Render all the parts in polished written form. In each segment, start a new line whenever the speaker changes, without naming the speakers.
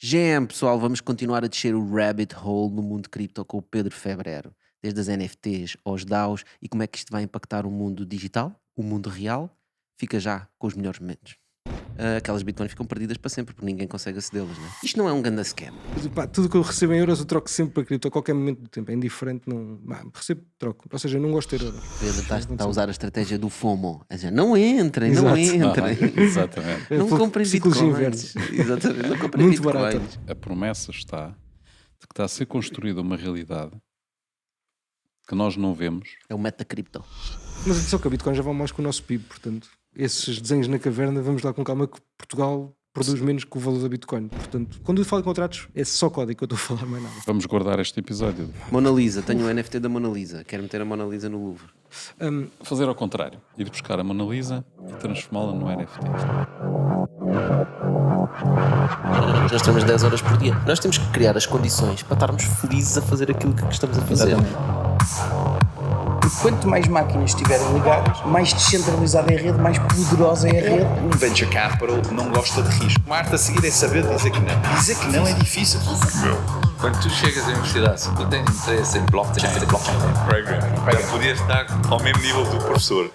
GM, pessoal, vamos continuar a descer o rabbit hole no mundo cripto com o Pedro Febrero. Desde as NFTs aos DAOs e como é que isto vai impactar o mundo digital, o mundo real. Fica já com os melhores momentos. Aquelas bitcoins ficam perdidas para sempre porque ninguém consegue acedê-las, né? Isto não é um ganda scam.
Pá, tudo que eu recebo em euros eu troco sempre para cripto a qualquer momento do tempo. É indiferente, não. Recebo, troco. Ou seja, eu não gosto de ter euros.
Pedro está a usar a estratégia do FOMO. A dizer, não entrem, não
Exato.
entrem.
Exatamente.
Não comprem
Ciclos
bitcoins.
inversos.
Exatamente, não comprem
Muito
bitcoins.
barato.
A promessa está de que está a ser construída uma realidade que nós não vemos.
É o metacripto.
Mas atenção que a Bitcoin já vai mais que o nosso PIB, portanto, esses desenhos na caverna, vamos lá com calma que Portugal produz menos que o valor da Bitcoin. Portanto, quando eu falo em contratos, é só código que eu estou a falar, mais nada.
Vamos guardar este episódio.
Mona Lisa, tenho o NFT da Mona Lisa. Quero meter a Mona Lisa no Louvre.
Fazer ao contrário. Ir buscar a Mona Lisa e transformá-la no NFT.
Nós temos 10 horas por dia. Nós temos que criar as condições para estarmos felizes a fazer aquilo que estamos a fazer.
E quanto mais máquinas estiverem ligadas, mais descentralizada é a rede, mais poderosa é a rede.
Um venture capital não gosta de risco. O arte a seguir é saber dizer que não. Dizer que não é difícil.
Quando tu chegas à universidade, se tu tens interesse em blockchain, programming, podias estar ao mesmo nível do professor.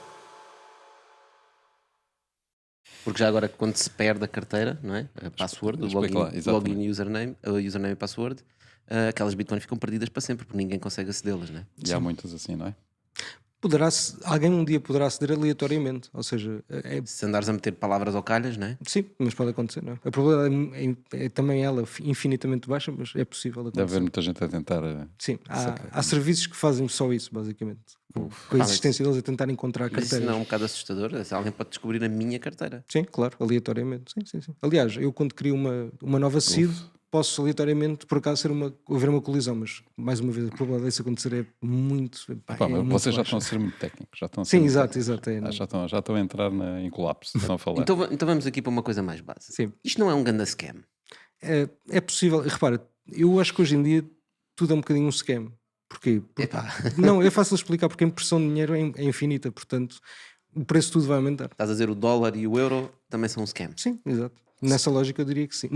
Porque já agora, quando se perde a carteira, não é? A password, o
Explica lá, exatamente.
login username e password, aquelas bitcoins ficam perdidas para sempre porque ninguém consegue acedê-las, não é?
E há muitas assim, não é?
Alguém um dia poderá aceder aleatoriamente, ou seja,
Se andares a meter palavras ao calhas, não é?
sim, mas pode acontecer, não é? A probabilidade é também ela infinitamente baixa, mas é possível
Deve haver
acontecer.
muita gente a tentar.
Sim, há serviços que fazem só isso, basicamente. Com a existência deles a tentar encontrar
Mas isso
carteiras.
não é um bocado assustador? Se alguém pode descobrir a minha carteira.
Sim, claro, aleatoriamente. Sim. Aliás, eu quando crio uma nova seed, posso aleatoriamente, por acaso, haver uma colisão, mas mais uma vez a probabilidade disso acontecer é muito.
Pá,
É
mas
muito
vocês já
baixa.
estão a ser muito técnicos. Já estão a ser
Sim,
muito
exato.
técnicos. Já estão a entrar em colapso. Estão a falar.
Então vamos aqui para uma coisa mais básica.
Sim.
Isto não é um ganda scam.
É possível, repara, eu acho que hoje em dia tudo é um bocadinho um scam. Porquê? Porque, não, é fácil explicar porque a impressão de dinheiro é infinita, portanto o preço de tudo vai aumentar.
Estás a dizer o dólar e o euro também são um scam.
Sim, exato. Nessa lógica eu diria que sim.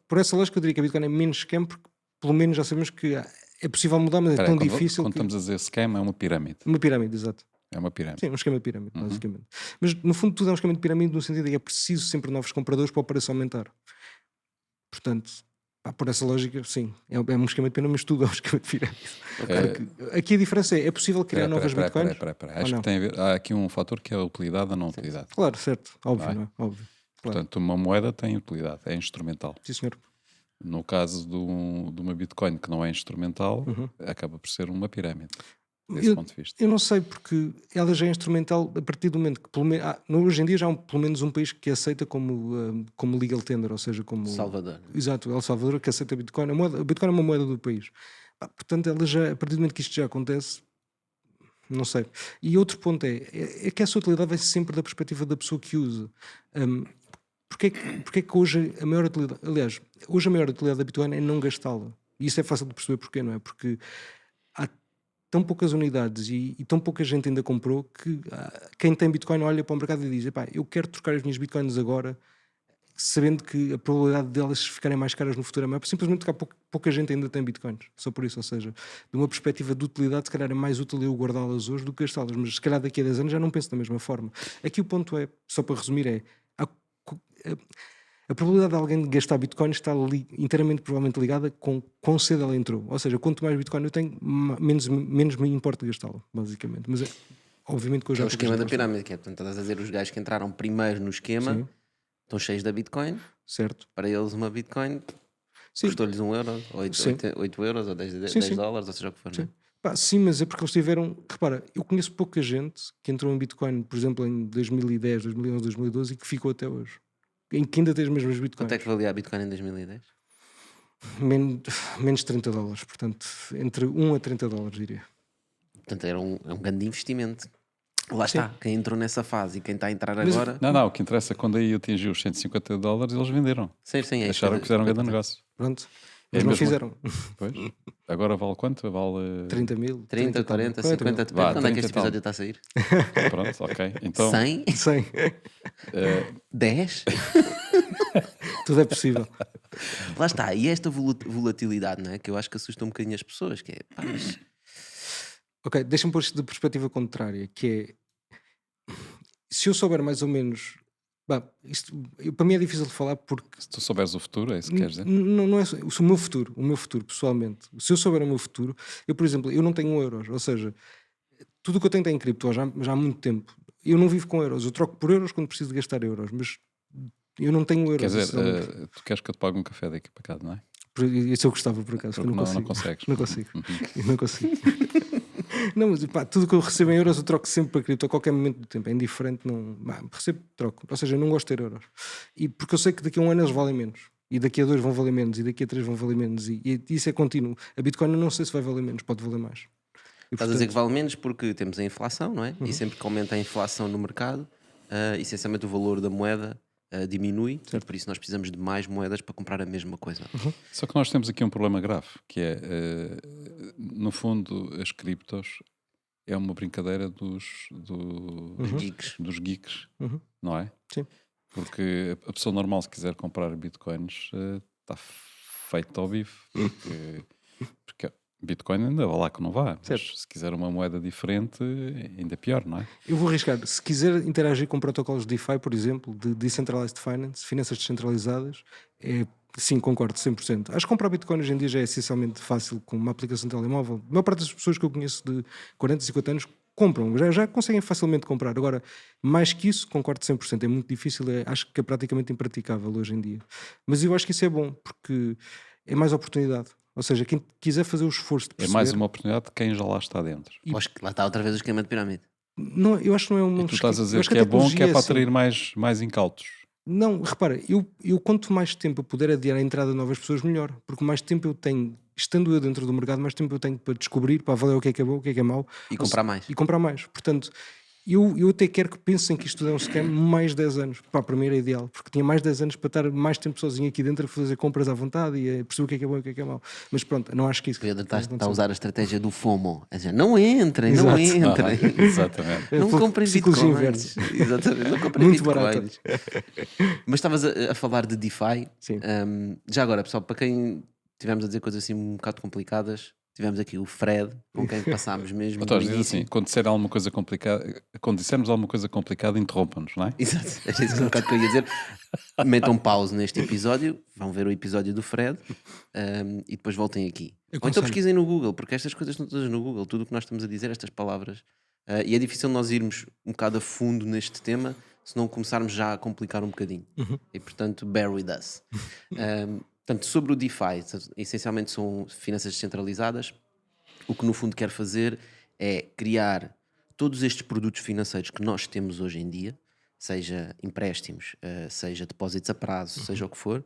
Por essa lógica eu diria que a Bitcoin é menos scam porque pelo menos já sabemos que é possível mudar, mas é
Espera
tão
aí,
difícil
quando
que...
estamos a dizer scam, é uma pirâmide.
Uma pirâmide, exato.
É uma pirâmide.
Sim, um esquema de pirâmide, basicamente. Mas no fundo tudo é um esquema de pirâmide no sentido de que é preciso sempre novos compradores para o preço aumentar. Portanto, por essa lógica, sim, é um esquema de pirâmide, mas tudo é um esquema de pirâmide. Porque aqui a diferença é possível criar novas bitcoins?
Espera.
Ou
Acho
não?
que tem a ver, há aqui um fator que é a utilidade ou não utilidade.
Claro, certo, óbvio,
Vai.
não é? Óbvio. Claro.
Portanto, uma moeda tem utilidade, é instrumental.
Sim, senhor.
No caso de uma Bitcoin que não é instrumental, acaba por ser uma pirâmide. Desse ponto de vista.
Eu não sei porque ela já é instrumental a partir do momento que hoje em dia já há pelo menos um país que aceita como legal tender, ou seja, como
Salvador.
Exato, El Salvador que aceita a Bitcoin. A Bitcoin é uma moeda do país. Portanto, ela já, a partir do momento que isto já acontece, não sei. E outro ponto é que essa utilidade vai sempre da perspectiva da pessoa que usa. Porque é que hoje a maior utilidade, aliás, hoje a maior utilidade da Bitcoin é não gastá-la. E isso é fácil de perceber porquê, não é? Porque há tão poucas unidades e tão pouca gente ainda comprou que quem tem Bitcoin olha para o mercado e diz: epá, eu quero trocar as minhas Bitcoins agora, sabendo que a probabilidade delas ficarem mais caras no futuro é maior, simplesmente porque há pouca gente ainda tem Bitcoins. Só por isso, ou seja, de uma perspectiva de utilidade, se calhar é mais útil eu guardá-las hoje do que gastá-las, mas se calhar daqui a 10 anos já não penso da mesma forma. Aqui o ponto é, só para resumir, a probabilidade de alguém gastar Bitcoin está inteiramente provavelmente ligada com quão cedo ela entrou. Ou seja, quanto mais Bitcoin eu tenho, menos me importa gastá-la, basicamente. Mas obviamente que hoje
É o
há pouca
esquema
gente
da
que
pirâmide, que é, portanto, estás a dizer os gajos que entraram primeiro no esquema
Sim.
estão cheios da Bitcoin.
certo.
Para eles uma Bitcoin
Sim.
custou-lhes 1 euro, 8
Sim.
euros ou 10
Sim.
dólares, ou seja o que for, não é?
Sim, mas é porque eles tiveram... Repara, eu conheço pouca gente que entrou em Bitcoin, por exemplo, em 2010, 2011, 2012 e que ficou até hoje. Em que ainda tem as mesmas Bitcoins.
Quanto é que valia a Bitcoin em 2010?
Menos de $30, portanto, entre 1 a $30, diria.
Portanto, é um grande investimento. Lá está, quem entrou nessa fase e quem está a entrar agora.
Não, o que interessa é quando aí atingiu os $150, eles venderam.
Sim, é
Acharam que fizeram um grande negócio.
Pronto. Mas não
mesmo-
fizeram.
Pois. Agora vale quanto? Vale
30 mil.
30, 40,
40
50,
mil.
depende
Vá,
de quando é que
30
este
e tal.
episódio está a sair.
Pronto, ok. Então,
100?
100.
10?
Tudo é possível.
Lá está, e esta volatilidade, não é? Que eu acho que assusta um bocadinho as pessoas, que é, pá, mas
Ok, deixa-me pôr isto de perspectiva contrária, que é, se eu souber mais ou menos, bem, para mim é difícil de falar porque
Se tu souberes o futuro, é isso que queres dizer?
não é o meu futuro, pessoalmente. Se eu souber o meu futuro, eu, por exemplo, eu não tenho euros, ou seja, tudo o que eu tenho está em cripto já há muito tempo. Eu não vivo com euros, eu troco por euros quando preciso de gastar euros, mas eu não tenho euros.
Quer dizer,
essencialmente.
tu queres que eu te pague um café daqui para cá, não é?
Isso eu gostava, por acaso, que eu
Porque
não
não
consigo.
consegues.
Não consigo. Eu não consigo. Não, mas pá, tudo que eu recebo em euros eu troco sempre para cripto a qualquer momento do tempo. É indiferente, não. Recebo, troco. Ou seja, eu não gosto de ter euros. E porque eu sei que daqui a um ano eles valem menos. E daqui a 2 vão valer menos. E daqui a 3 vão valer menos. E isso é contínuo. A Bitcoin eu não sei se vai valer menos, pode valer mais. E,
estás a dizer que vale menos porque temos a inflação, não é? E sempre que aumenta a inflação no mercado, essencialmente o valor da moeda diminui, e por isso nós precisamos de mais moedas para comprar a mesma coisa.
Só que nós temos aqui um problema grave, que é, no fundo, as criptos é uma brincadeira dos geeks, não é?
Sim.
Porque a pessoa normal, se quiser comprar bitcoins, está feito ao vivo. Porque Bitcoin ainda vai lá que não vá. Mas se quiser uma moeda diferente, ainda pior, não é?
Eu vou arriscar. Se quiser interagir com protocolos de DeFi, por exemplo, de Decentralized Finance, finanças descentralizadas, sim, concordo 100%. Acho que comprar Bitcoin hoje em dia já é essencialmente fácil com uma aplicação de telemóvel. A maior parte das pessoas que eu conheço de 40, 50 anos compram, já conseguem facilmente comprar. Agora, mais que isso, concordo 100%. É muito difícil, acho que é praticamente impraticável hoje em dia. Mas eu acho que isso é bom, porque é mais oportunidade. Ou seja, quem quiser fazer o esforço de perceber...
É mais uma oportunidade de quem já lá está dentro.
Acho que lá está outra vez o esquema de pirâmide.
Não, eu acho que não é um...
E tu estás a dizer que é bom, que é para atrair mais incautos.
Não, repara, eu quanto mais tempo eu puder adiar a entrada de novas pessoas, melhor. Porque mais tempo eu tenho, estando eu dentro do mercado, mais tempo eu tenho para descobrir, para avaliar o que é bom, o que é mau.
E comprar mais.
E comprar mais. Portanto, eu até quero que pensem que isto é um scam mais 10 anos. Para mim era ideal, porque tinha mais 10 anos para estar mais tempo sozinho aqui dentro a fazer compras à vontade e a perceber o que é bom e o que é mau. Mas pronto, não acho que isso...
Pedro está a usar a estratégia do FOMO. A dizer, não entrem, não entrem.
Exatamente.
Não comprem
Ciclos
bitcoins.
inversos.
Exatamente, não comprem
Muito
bitcoins. Mas estavas a falar de DeFi.
Sim.
Já agora, pessoal, para quem tivemos a dizer coisas assim um bocado complicadas, tivemos aqui o Fred, com quem passámos mesmo.
Então, diz assim, quando dissermos alguma coisa complicada, interrompam-nos, não é?
Exato, é isso um bocado que eu ia dizer. Metam pause neste episódio, vão ver o episódio do Fred e depois voltem aqui. Ou então pesquisem no Google, porque estas coisas estão todas no Google, tudo o que nós estamos a dizer, estas palavras. E é difícil nós irmos um bocado a fundo neste tema se não começarmos já a complicar um bocadinho. E portanto, bear with us. Portanto, sobre o DeFi, essencialmente são finanças descentralizadas. O que no fundo quer fazer é criar todos estes produtos financeiros que nós temos hoje em dia, seja empréstimos, seja depósitos a prazo, seja o que for,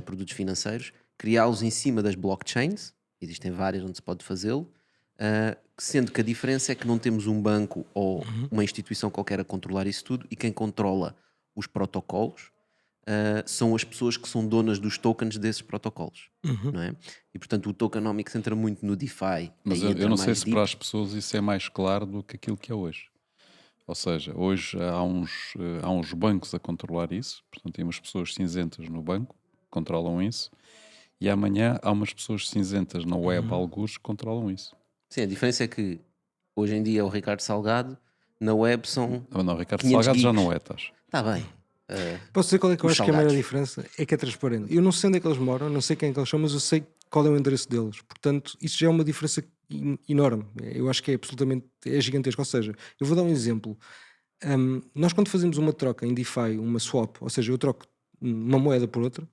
produtos financeiros, criá-los em cima das blockchains, existem várias onde se pode fazê-lo, sendo que a diferença é que não temos um banco ou uma instituição qualquer a controlar isso tudo, e quem controla os protocolos são as pessoas que são donas dos tokens desses protocolos, não é? E portanto o tokenomics entra muito no DeFi.
Mas eu não sei se para as pessoas isso é mais claro do que aquilo que é hoje. Ou seja, hoje há uns bancos a controlar isso, portanto tem umas pessoas cinzentas no banco que controlam isso, e amanhã há umas pessoas cinzentas na web, alguns que controlam isso.
Sim, a diferença é que hoje em dia é o Ricardo Salgado, na web são...
Não, Ricardo
500
Salgado já
geeks.
não é, estás?
Está bem.
Posso dizer qual é que eu
Os
acho que é a maior
salgados.
diferença? É que é transparente. Eu não sei onde é que eles moram, não sei quem é que eles são, mas eu sei qual é o endereço deles. Portanto, isso já é uma diferença enorme. Eu acho que é absolutamente gigantesco. Ou seja, eu vou dar um exemplo. Nós quando fazemos uma troca em DeFi, uma swap, ou seja, eu troco uma moeda por outra,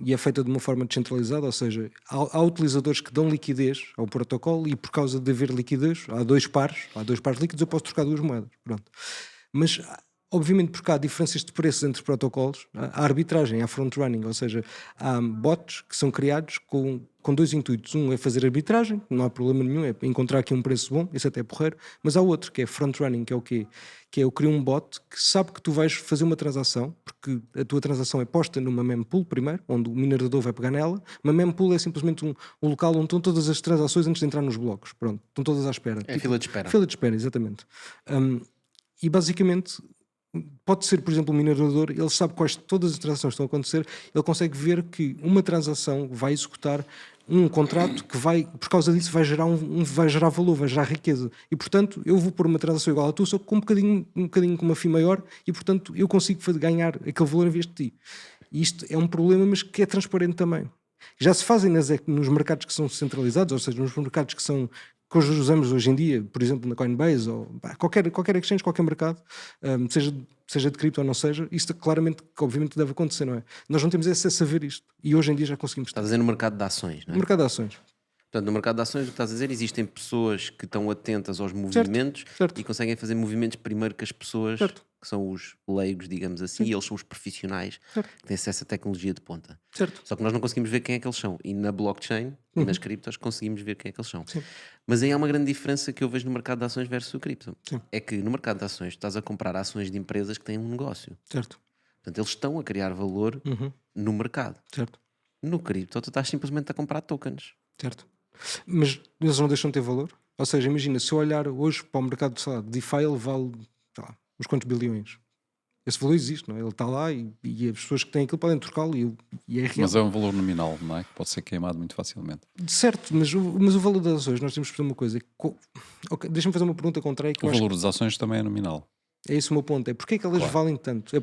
e é feita de uma forma descentralizada, ou seja, há utilizadores que dão liquidez ao protocolo, e por causa de haver liquidez, há dois pares líquidos, eu posso trocar duas moedas. Pronto. Mas obviamente, porque há diferenças de preços entre protocolos, há arbitragem, há front-running, ou seja, há bots que são criados com dois intuitos. Um é fazer arbitragem, não há problema nenhum, é encontrar aqui um preço bom, isso até é porreiro, mas há outro que é front-running, que é o quê? Que é eu crio um bot que sabe que tu vais fazer uma transação, porque a tua transação é posta numa mempool primeiro, onde o minerador vai pegar nela. Uma mempool é simplesmente um local onde estão todas as transações antes de entrar nos blocos. Pronto, estão todas à espera.
É fila de espera.
Fila de espera, exatamente. E basicamente... pode ser, por exemplo, um minerador, ele sabe quais todas as transações estão a acontecer, ele consegue ver que uma transação vai executar um contrato que vai, por causa disso, vai gerar, vai gerar valor, vai gerar riqueza. E, portanto, eu vou pôr uma transação igual a tu, só que com um bocadinho com uma FII maior, e, portanto, eu consigo ganhar aquele valor em vez de ti. E isto é um problema, mas que é transparente também. Já se fazem nos mercados que são centralizados, ou seja, nos mercados que hoje usamos hoje em dia, por exemplo, na Coinbase, ou qualquer exchange, qualquer mercado, seja de cripto ou não seja, isto claramente, que obviamente deve acontecer, não é? Nós não temos acesso a ver isto. E hoje em dia já conseguimos ter.
Estás a dizer no mercado de ações, não é?
No mercado de ações.
Portanto, no mercado de ações, o que estás a dizer, existem pessoas que estão atentas aos movimentos
certo.
e conseguem fazer movimentos primeiro que as pessoas
Certo.
que são os leigos, digamos assim, e eles são os profissionais
Certo.
que têm acesso à tecnologia de ponta.
Certo.
Só que nós não conseguimos ver quem é que eles são. E na blockchain e nas criptos conseguimos ver quem é que eles são.
Sim.
Mas aí há uma grande diferença que eu vejo no mercado de ações versus o cripto.
Sim.
É que no mercado de ações tu estás a comprar ações de empresas que têm um negócio.
Certo.
Portanto, eles estão a criar valor no mercado.
Certo.
No cripto, tu estás simplesmente a comprar tokens.
Certo. Mas eles não deixam de ter valor? Ou seja, imagina, se eu olhar hoje para o mercado sei lá, de DeFi, ele vale uns quantos bilhões. Esse valor existe, não é? Ele está lá e as pessoas que têm aquilo podem trocá-lo e é real.
Mas é um valor nominal, não é? Que pode ser queimado muito facilmente.
Certo, mas o valor das ações, nós temos que fazer uma coisa. Okay, deixa-me fazer uma pergunta contrária. Que
O valor das ações também é nominal.
É esse o meu ponto. É porque é que elas valem tanto?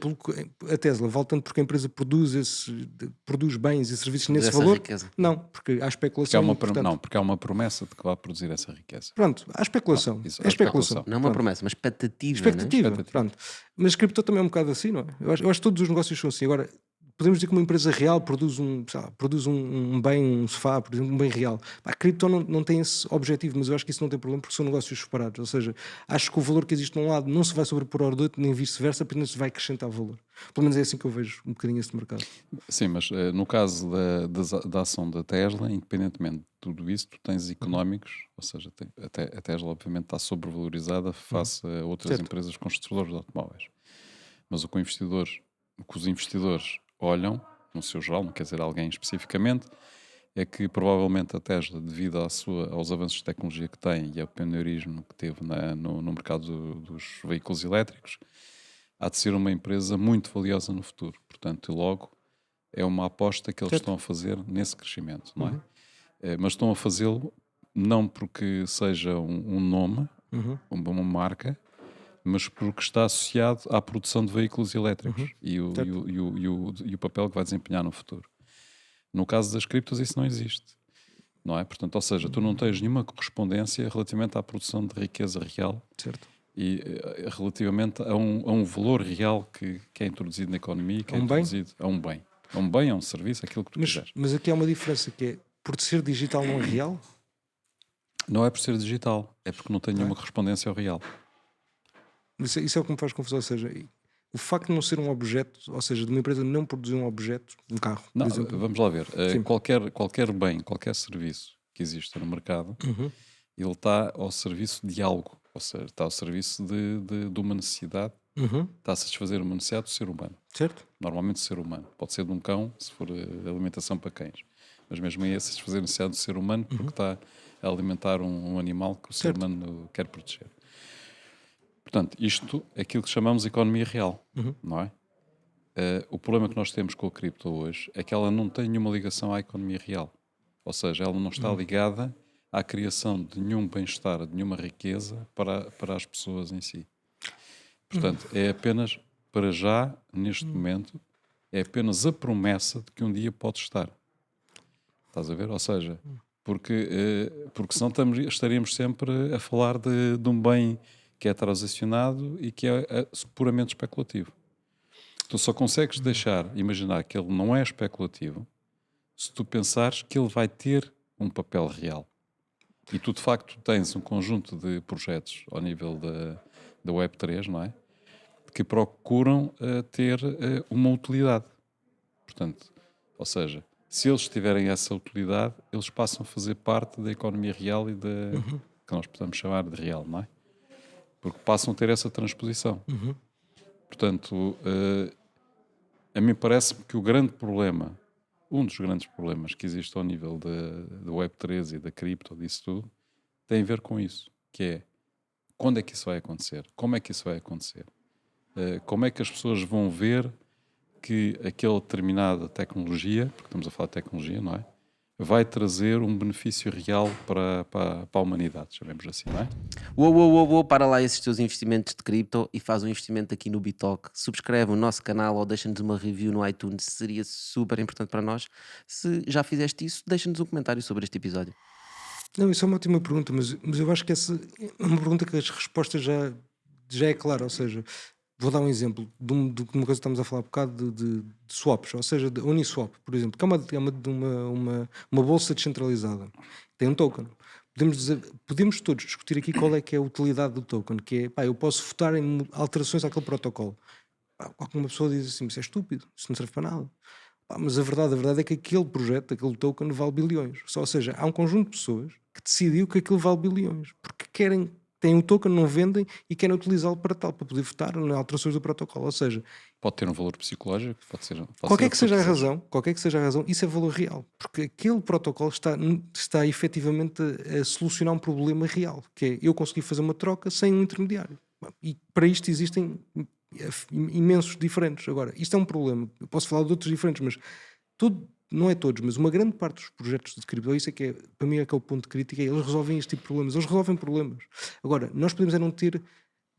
A Tesla vale tanto porque a empresa produz bens e serviços nesse valor?
Riqueza.
Não, porque há especulação.
Porque há uma promessa de que vai produzir essa riqueza.
Pronto, há especulação.
Isso,
é especulação.
Não é uma promessa, mas expectativa.
Expectativa.
Não é?
Pronto. Mas cripto também é um bocado assim, não é? Eu acho que todos os negócios são assim. Agora, podemos dizer que uma empresa real produz um bem, um sofá, por exemplo, um bem real. A cripto não tem esse objetivo, mas eu acho que isso não tem problema porque são negócios separados. Ou seja, acho que o valor que existe num lado não se vai sobrepor ao outro, nem vice-versa, apenas se vai acrescentar valor. Pelo menos é assim que eu vejo um bocadinho esse mercado.
Sim, mas no caso da ação da Tesla, independentemente de tudo isso, tu tens económicos, ou seja, a Tesla obviamente está sobrevalorizada face a outras empresas construtoras de automóveis. Mas o que os investidores olham, no seu geral, não quer dizer alguém especificamente, é que provavelmente a Tesla, devido aos avanços de tecnologia que tem e ao pioneirismo que teve no mercado dos veículos elétricos, há de ser uma empresa muito valiosa no futuro. Portanto, logo, é uma aposta que eles estão a fazer nesse crescimento, não é? Mas estão a fazê-lo não porque seja um nome, uma marca, mas porque está associado à produção de veículos elétricos e o papel que vai desempenhar no futuro. No caso das criptos isso não existe, não é? Portanto, ou seja, tu não tens nenhuma correspondência relativamente à produção de riqueza real e relativamente a um valor real que é introduzido na economia, que é introduzido a um bem. A um bem, a um serviço, aquilo que tu quiseres.
Mas aqui há uma diferença que é, por ser digital não é real?
Não é por ser digital, é porque não tem nenhuma correspondência ao real.
Isso é o que me faz confusão, ou seja, o facto de não ser um objeto, ou seja, de uma empresa não produzir um objeto, um carro,
não,
por exemplo.
Vamos lá ver, qualquer bem, qualquer serviço que exista no mercado, ele está ao serviço de algo, ou seja, está ao serviço de uma necessidade, está a satisfazer uma necessidade do ser humano.
Certo.
Normalmente do ser humano, pode ser de um cão, se for alimentação para cães, mas mesmo aí é satisfazer a necessidade do ser humano porque está a alimentar um animal que o ser humano quer proteger. Portanto, isto é aquilo que chamamos de economia real, não é? O problema que nós temos com a cripto hoje é que ela não tem nenhuma ligação à economia real. Ou seja, ela não está ligada à criação de nenhum bem-estar, de nenhuma riqueza para as pessoas em si. Portanto, é apenas, para já, neste momento, é apenas a promessa de que um dia pode estar. Estás a ver? Ou seja, porque senão estaríamos sempre a falar de um bem que é transacionado e que é puramente especulativo. Tu só consegues imaginar que ele não é especulativo se tu pensares que ele vai ter um papel real. E tu, de facto, tens um conjunto de projetos ao nível da Web3, não é? Que procuram ter uma utilidade. Portanto, ou seja, se eles tiverem essa utilidade, eles passam a fazer parte da economia real e que nós podemos chamar de real, não é? Porque passam a ter essa transposição. Portanto, a mim parece-me que um dos grandes problemas que existe ao nível da Web3 e da cripto, disso tudo, tem a ver com isso, que é quando é que isso vai acontecer? Como é que isso vai acontecer? como é que as pessoas vão ver que aquela determinada tecnologia, porque estamos a falar de tecnologia, não é? Vai trazer um benefício real para a humanidade, chamemos assim, não é?
Uou, para lá esses teus investimentos de cripto e faz um investimento aqui no Bitalk. Subscreve o nosso canal ou deixa-nos uma review no iTunes, seria super importante para nós. Se já fizeste isso, deixa-nos um comentário sobre este episódio.
Não, isso é uma ótima pergunta, mas eu acho que essa é uma pergunta que as respostas já é clara. Ou seja, vou dar um exemplo de uma coisa que estamos a falar há bocado de swaps, ou seja, de Uniswap, por exemplo, que é uma bolsa descentralizada. Tem um token. Podemos todos discutir aqui qual é que é a utilidade do token, que é, pá, eu posso votar em alterações àquele protocolo. Pá, alguma pessoa diz assim, isso é estúpido, isso não serve para nada. Pá, mas a verdade é que aquele projeto, aquele token vale bilhões. Ou seja, há um conjunto de pessoas que decidiu que aquilo vale bilhões, porque têm o token, não vendem e querem utilizá-lo para tal, para poder votar em alterações do protocolo. Ou seja,
Pode ter um valor psicológico,
qualquer que seja a razão, isso é valor real, porque aquele protocolo está efetivamente a solucionar um problema real, que é eu conseguir fazer uma troca sem um intermediário. E para isto existem imensos diferentes. Agora, isto é um problema. Eu posso falar de outros diferentes, mas não é todos, mas uma grande parte dos projetos de cripto, isso é que é, para mim é que é o ponto de crítica, eles resolvem este tipo de problemas. Eles resolvem problemas. Agora, nós podemos não ter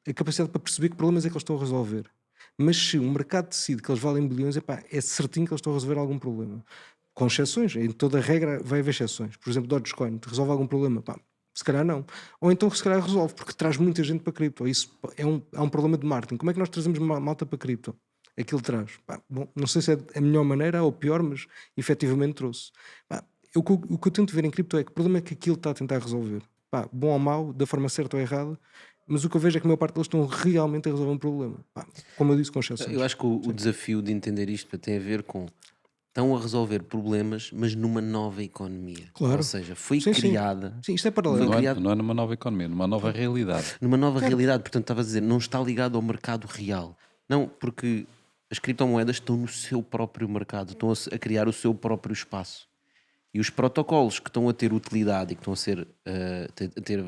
a capacidade para perceber que problemas é que eles estão a resolver. Mas se o mercado decide que eles valem bilhões, é certinho que eles estão a resolver algum problema. Com exceções, em toda a regra vai haver exceções. Por exemplo, Dogecoin, resolve algum problema? Pá, se calhar não. Ou então se calhar resolve, porque traz muita gente para cripto. Isso é um problema de marketing. Como é que nós trazemos malta para cripto? Aquilo traz. Pá, bom, não sei se é a melhor maneira ou pior, mas efetivamente trouxe. Pá, o que eu tento ver em cripto é que o problema é que aquilo está a tentar resolver. Pá, bom ou mau, da forma certa ou errada, mas o que eu vejo é que a maior parte deles estão realmente a resolver um problema. Pá, como eu disse, com exceções.
Eu acho que o desafio de entender isto tem a ver com estão a resolver problemas, mas numa nova economia.
Claro.
Ou seja, foi
Sim.
criada
Sim, isto é paralelo.
Não é numa nova economia, numa nova realidade.
numa nova realidade. Portanto, estava a dizer, não está ligado ao mercado real. Não, porque as criptomoedas estão no seu próprio mercado, estão a criar o seu próprio espaço. E os protocolos que estão a ter utilidade e que estão a ter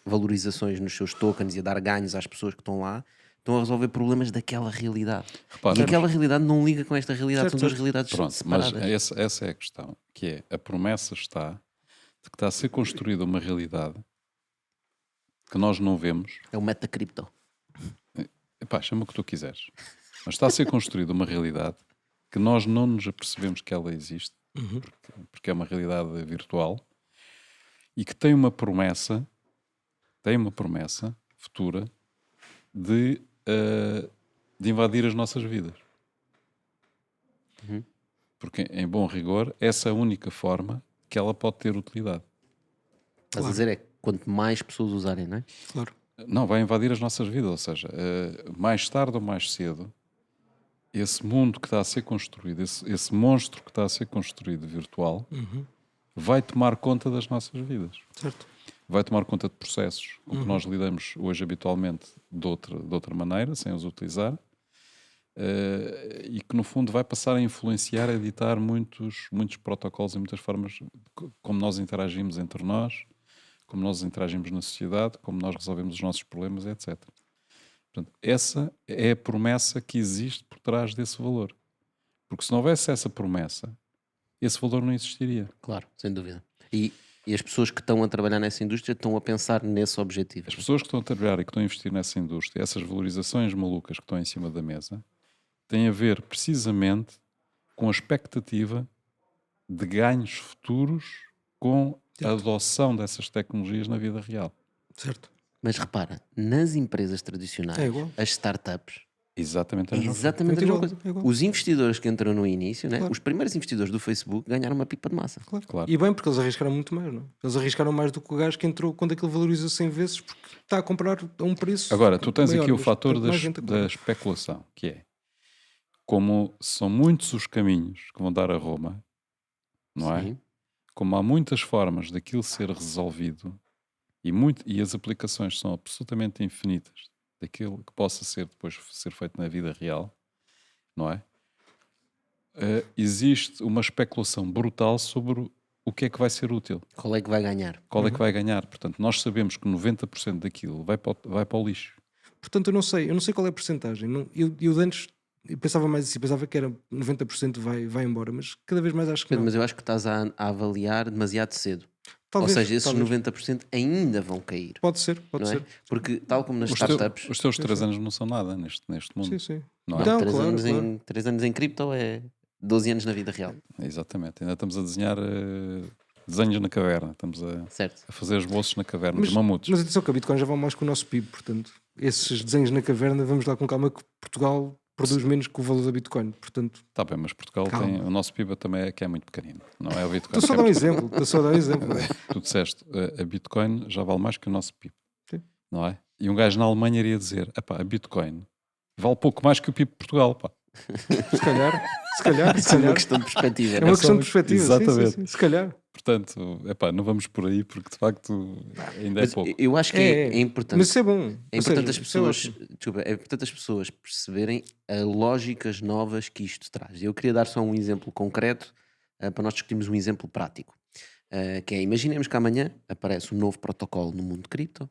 valorizações nos seus tokens e a dar ganhos às pessoas que estão lá, estão a resolver problemas daquela realidade.
Repara,
E aquela realidade não liga com esta realidade,
Certo,
são duas realidades
Pronto,
separadas.
mas essa é a questão, que é, a promessa está de que está a ser construída uma realidade que nós não vemos.
É o metacripto.
Epá, chama o que tu quiseres. Mas está a ser construída uma realidade que nós não nos apercebemos que ela existe, porque é uma realidade virtual, e que tem uma promessa futura de invadir as nossas vidas. Porque, em bom rigor, essa é a única forma que ela pode ter utilidade.
Estás a dizer é que quanto mais pessoas usarem, não é?
Claro.
Não, vai invadir as nossas vidas, ou seja, mais tarde ou mais cedo, esse mundo que está a ser construído, esse monstro que está a ser construído virtual, vai tomar conta das nossas vidas.
Certo.
Vai tomar conta de processos com que nós lidamos hoje habitualmente de outra maneira, sem os utilizar, e que no fundo vai passar a influenciar, a editar muitos protocolos e muitas formas como nós interagimos entre nós, como nós interagimos na sociedade, como nós resolvemos os nossos problemas, etc. Portanto, essa é a promessa que existe por trás desse valor. Porque se não houvesse essa promessa, esse valor não existiria.
Claro, sem dúvida. E as pessoas que estão a trabalhar nessa indústria estão a pensar nesse objetivo.
As pessoas que estão a trabalhar e que estão a investir nessa indústria, essas valorizações malucas que estão em cima da mesa, têm a ver precisamente com a expectativa de ganhos futuros com a adoção dessas tecnologias na vida real.
Certo.
Mas repara, nas empresas tradicionais,
É igual.
as startups,
Exatamente.
é exatamente a mesma coisa.
É igual.
Os investidores que entram no início, né?
Claro.
Os primeiros investidores do Facebook ganharam uma pipa de massa.
Claro.
E bem, porque eles arriscaram muito mais, não é? Eles arriscaram mais do que o gajo que entrou quando aquilo valoriza 100 vezes, porque está a comprar a um preço.
Agora, tu tens
maior,
aqui o
mas
fator
quanto mais gente a
da
comprar.
especulação, que é como são muitos os caminhos que vão dar a Roma, não é?
Sim.
Como há muitas formas daquilo ser resolvido e as aplicações são absolutamente infinitas daquilo que possa ser depois ser feito na vida real, não é? Existe uma especulação brutal sobre o que é que vai ser útil,
Qual é que vai ganhar?
qual é que vai ganhar. Portanto, nós sabemos que 90% daquilo vai para o lixo.
Portanto, eu não sei qual é a percentagem. Eu de antes eu pensava mais assim, pensava que era 90% vai embora, mas cada vez mais acho que
Pedro,
não.
mas eu acho que estás a avaliar demasiado cedo.
Talvez,
Ou seja, esses
talvez.
90% ainda vão cair.
Pode ser.
Não é?
Ser.
Porque, tal como nas
Os,
startups,
os teus 3 anos não são nada neste mundo.
Sim.
Não é?
Então,
3
claro,
anos,
claro.
3 anos em cripto é 12 anos na vida real.
Exatamente. Ainda estamos a desenhar desenhos na caverna. Estamos
Certo.
a fazer esboços na caverna dos mamutos.
Mas atenção que a Bitcoin já vai mais que o nosso PIB, portanto, esses desenhos na caverna, vamos lá com calma que Portugal produz menos que o valor da Bitcoin, portanto...
Está bem, mas Portugal
Calma.
tem... O nosso PIB também é que é muito pequenino. Não é o Bitcoin.
Estou só a dar um exemplo,
Tu disseste, a Bitcoin já vale mais que o nosso PIB.
Sim.
Não é? E um gajo na Alemanha iria dizer, a Bitcoin vale pouco mais que o PIB de Portugal, pá.
Se calhar.
Isso é uma questão de perspectiva.
É
não
uma
é?
questão de perspectiva,
Exatamente.
sim, se calhar.
Portanto, não vamos por aí porque de facto ainda
Mas
é pouco.
eu acho que é importante.
Mas isso é bom.
É
Ou
importante,
seja,
as
isso é
pessoas,
ótimo.
desculpa, é importante as pessoas perceberem as lógicas novas que isto traz. Eu queria dar só um exemplo concreto para nós discutirmos um exemplo prático. Que é, imaginemos que amanhã aparece um novo protocolo no mundo de cripto,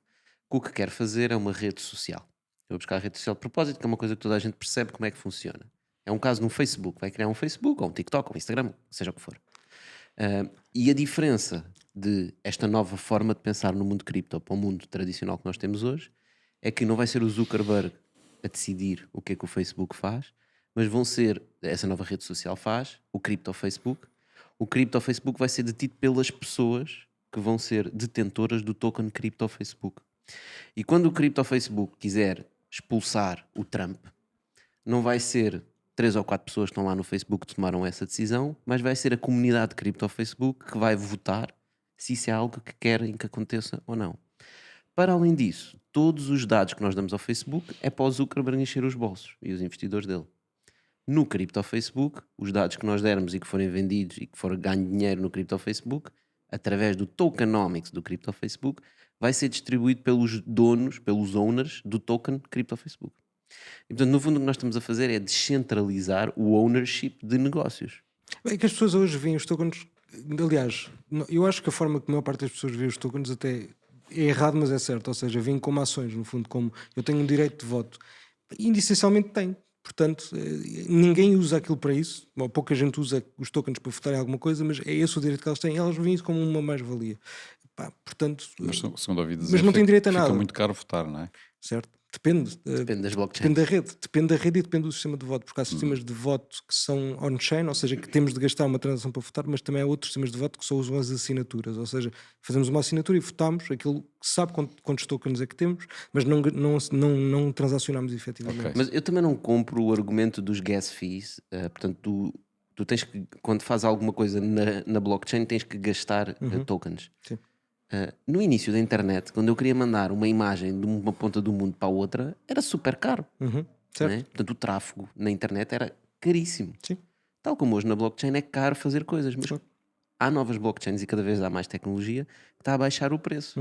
que o que quer fazer é uma rede social. Eu vou buscar a rede social de propósito, que é uma coisa que toda a gente percebe como é que funciona. É um caso no Facebook, vai criar um Facebook, ou um TikTok, ou um Instagram, seja o que for. E a diferença de esta nova forma de pensar no mundo cripto para o mundo tradicional que nós temos hoje é que não vai ser o Zuckerberg a decidir o que é que o Facebook faz, mas vão ser, essa nova rede social faz, o cripto Facebook. O cripto Facebook vai ser detido pelas pessoas que vão ser detentoras do token cripto Facebook. E quando o cripto Facebook quiser expulsar o Trump, não vai ser 3 ou 4 pessoas que estão lá no Facebook que tomaram essa decisão, mas vai ser a comunidade de cripto Facebook que vai votar se isso é algo que querem que aconteça ou não. Para além disso, todos os dados que nós damos ao Facebook é para o Zuckerberg encher os bolsos e os investidores dele. No cripto Facebook, os dados que nós dermos e que forem vendidos e que for ganho dinheiro no cripto Facebook, através do tokenomics do cripto Facebook, vai ser distribuído pelos donos, pelos owners do token cripto Facebook. E, portanto, no fundo, o que nós estamos a fazer é descentralizar o ownership de negócios.
É que as pessoas hoje veem os tokens. Aliás, eu acho que a forma que a maior parte das pessoas vê os tokens até é errado, mas é certo. Ou seja, veem como ações, no fundo, como eu tenho um direito de voto. E essencialmente tem. Portanto, ninguém usa aquilo para isso. Bom, pouca gente usa os tokens para votar em alguma coisa, mas é esse o direito que elas têm. Elas veem isso como uma mais-valia. Portanto,
Mas segundo ouvi dizer,
mas não tem direito a
fica
nada.
muito caro votar, não é?
Certo? Depende.
Depende das blockchains.
Depende da rede e depende do sistema de voto, porque há sistemas de voto que são on-chain, ou seja, que temos de gastar uma transação para votar, mas também há outros sistemas de voto que só usam as assinaturas, ou seja, fazemos uma assinatura e votamos aquilo que sabe quantos tokens é que temos, mas não transacionamos efetivamente.
Ok.
Mas eu também não compro o argumento dos gas fees. Portanto, tu tens que, quando fazes alguma coisa na blockchain, tens que gastar tokens.
Sim.
No início da internet, quando eu queria mandar uma imagem de uma ponta do mundo para a outra, era super caro.
Certo?
Não é? Portanto, o tráfego na internet era caríssimo.
Sim.
Tal como hoje na blockchain é caro fazer coisas, mas
Claro.
há novas blockchains e cada vez há mais tecnologia que está a baixar o preço.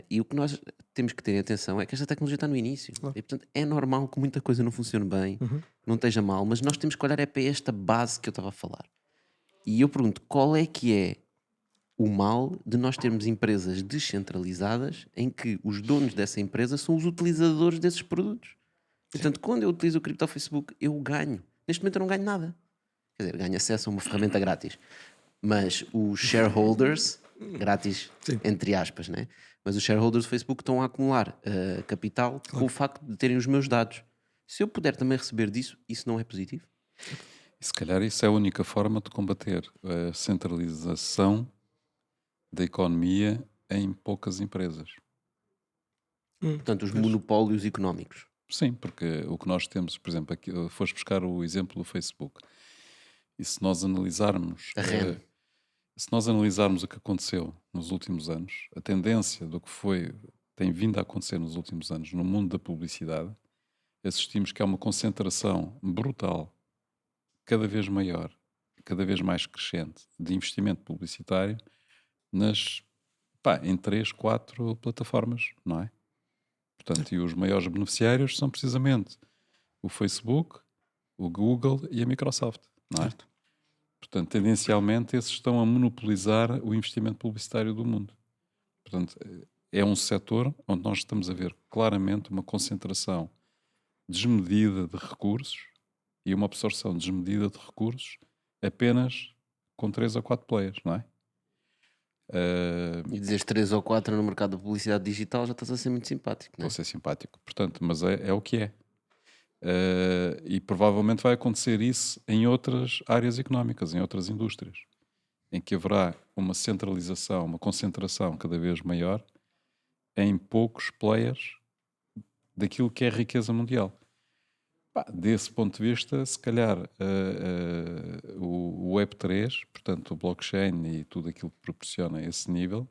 E o que nós temos que ter atenção é que esta tecnologia está no início.
Claro.
E, portanto, é normal que muita coisa não funcione bem, não esteja mal, mas nós temos que olhar para esta base que eu estava a falar. E eu pergunto, qual é que é o mal de nós termos empresas descentralizadas em que os donos dessa empresa são os utilizadores desses produtos? Portanto, quando eu utilizo o cripto Facebook, eu ganho. Neste momento eu não ganho nada. Quer dizer, ganho acesso a uma ferramenta grátis. Mas os shareholders, grátis entre aspas, né? Mas os shareholders do Facebook estão a acumular capital com o facto de terem os meus dados. Se eu puder também receber disso, isso não é positivo?
E se calhar isso é a única forma de combater a centralização da economia em poucas empresas.
Portanto, os monopólios económicos.
Sim, porque o que nós temos, por exemplo, aqui, foste buscar o exemplo do Facebook. E se nós analisarmos
A REN.
se nós analisarmos o que aconteceu nos últimos anos, a tendência do que tem vindo a acontecer nos últimos anos no mundo da publicidade, assistimos que há uma concentração brutal, cada vez maior, cada vez mais crescente, de investimento publicitário em 3, 4 plataformas, não é? Portanto, e os maiores beneficiários são precisamente o Facebook, o Google e a Microsoft, não é?
Certo.
Portanto, tendencialmente, esses estão a monopolizar o investimento publicitário do mundo. Portanto, é um setor onde nós estamos a ver claramente uma concentração desmedida de recursos e uma absorção desmedida de recursos apenas com 3 ou 4 players, não é?
E dizes 3 ou 4 no mercado da publicidade digital, já estás a ser muito simpático, não
Vou
é?
ser simpático, portanto, mas é o que é. E provavelmente vai acontecer isso em outras áreas económicas, em outras indústrias, em que haverá uma centralização, uma concentração cada vez maior em poucos players daquilo que é a riqueza mundial. Pá, desse ponto de vista, se calhar o Web3, portanto o blockchain e tudo aquilo que proporciona esse nível,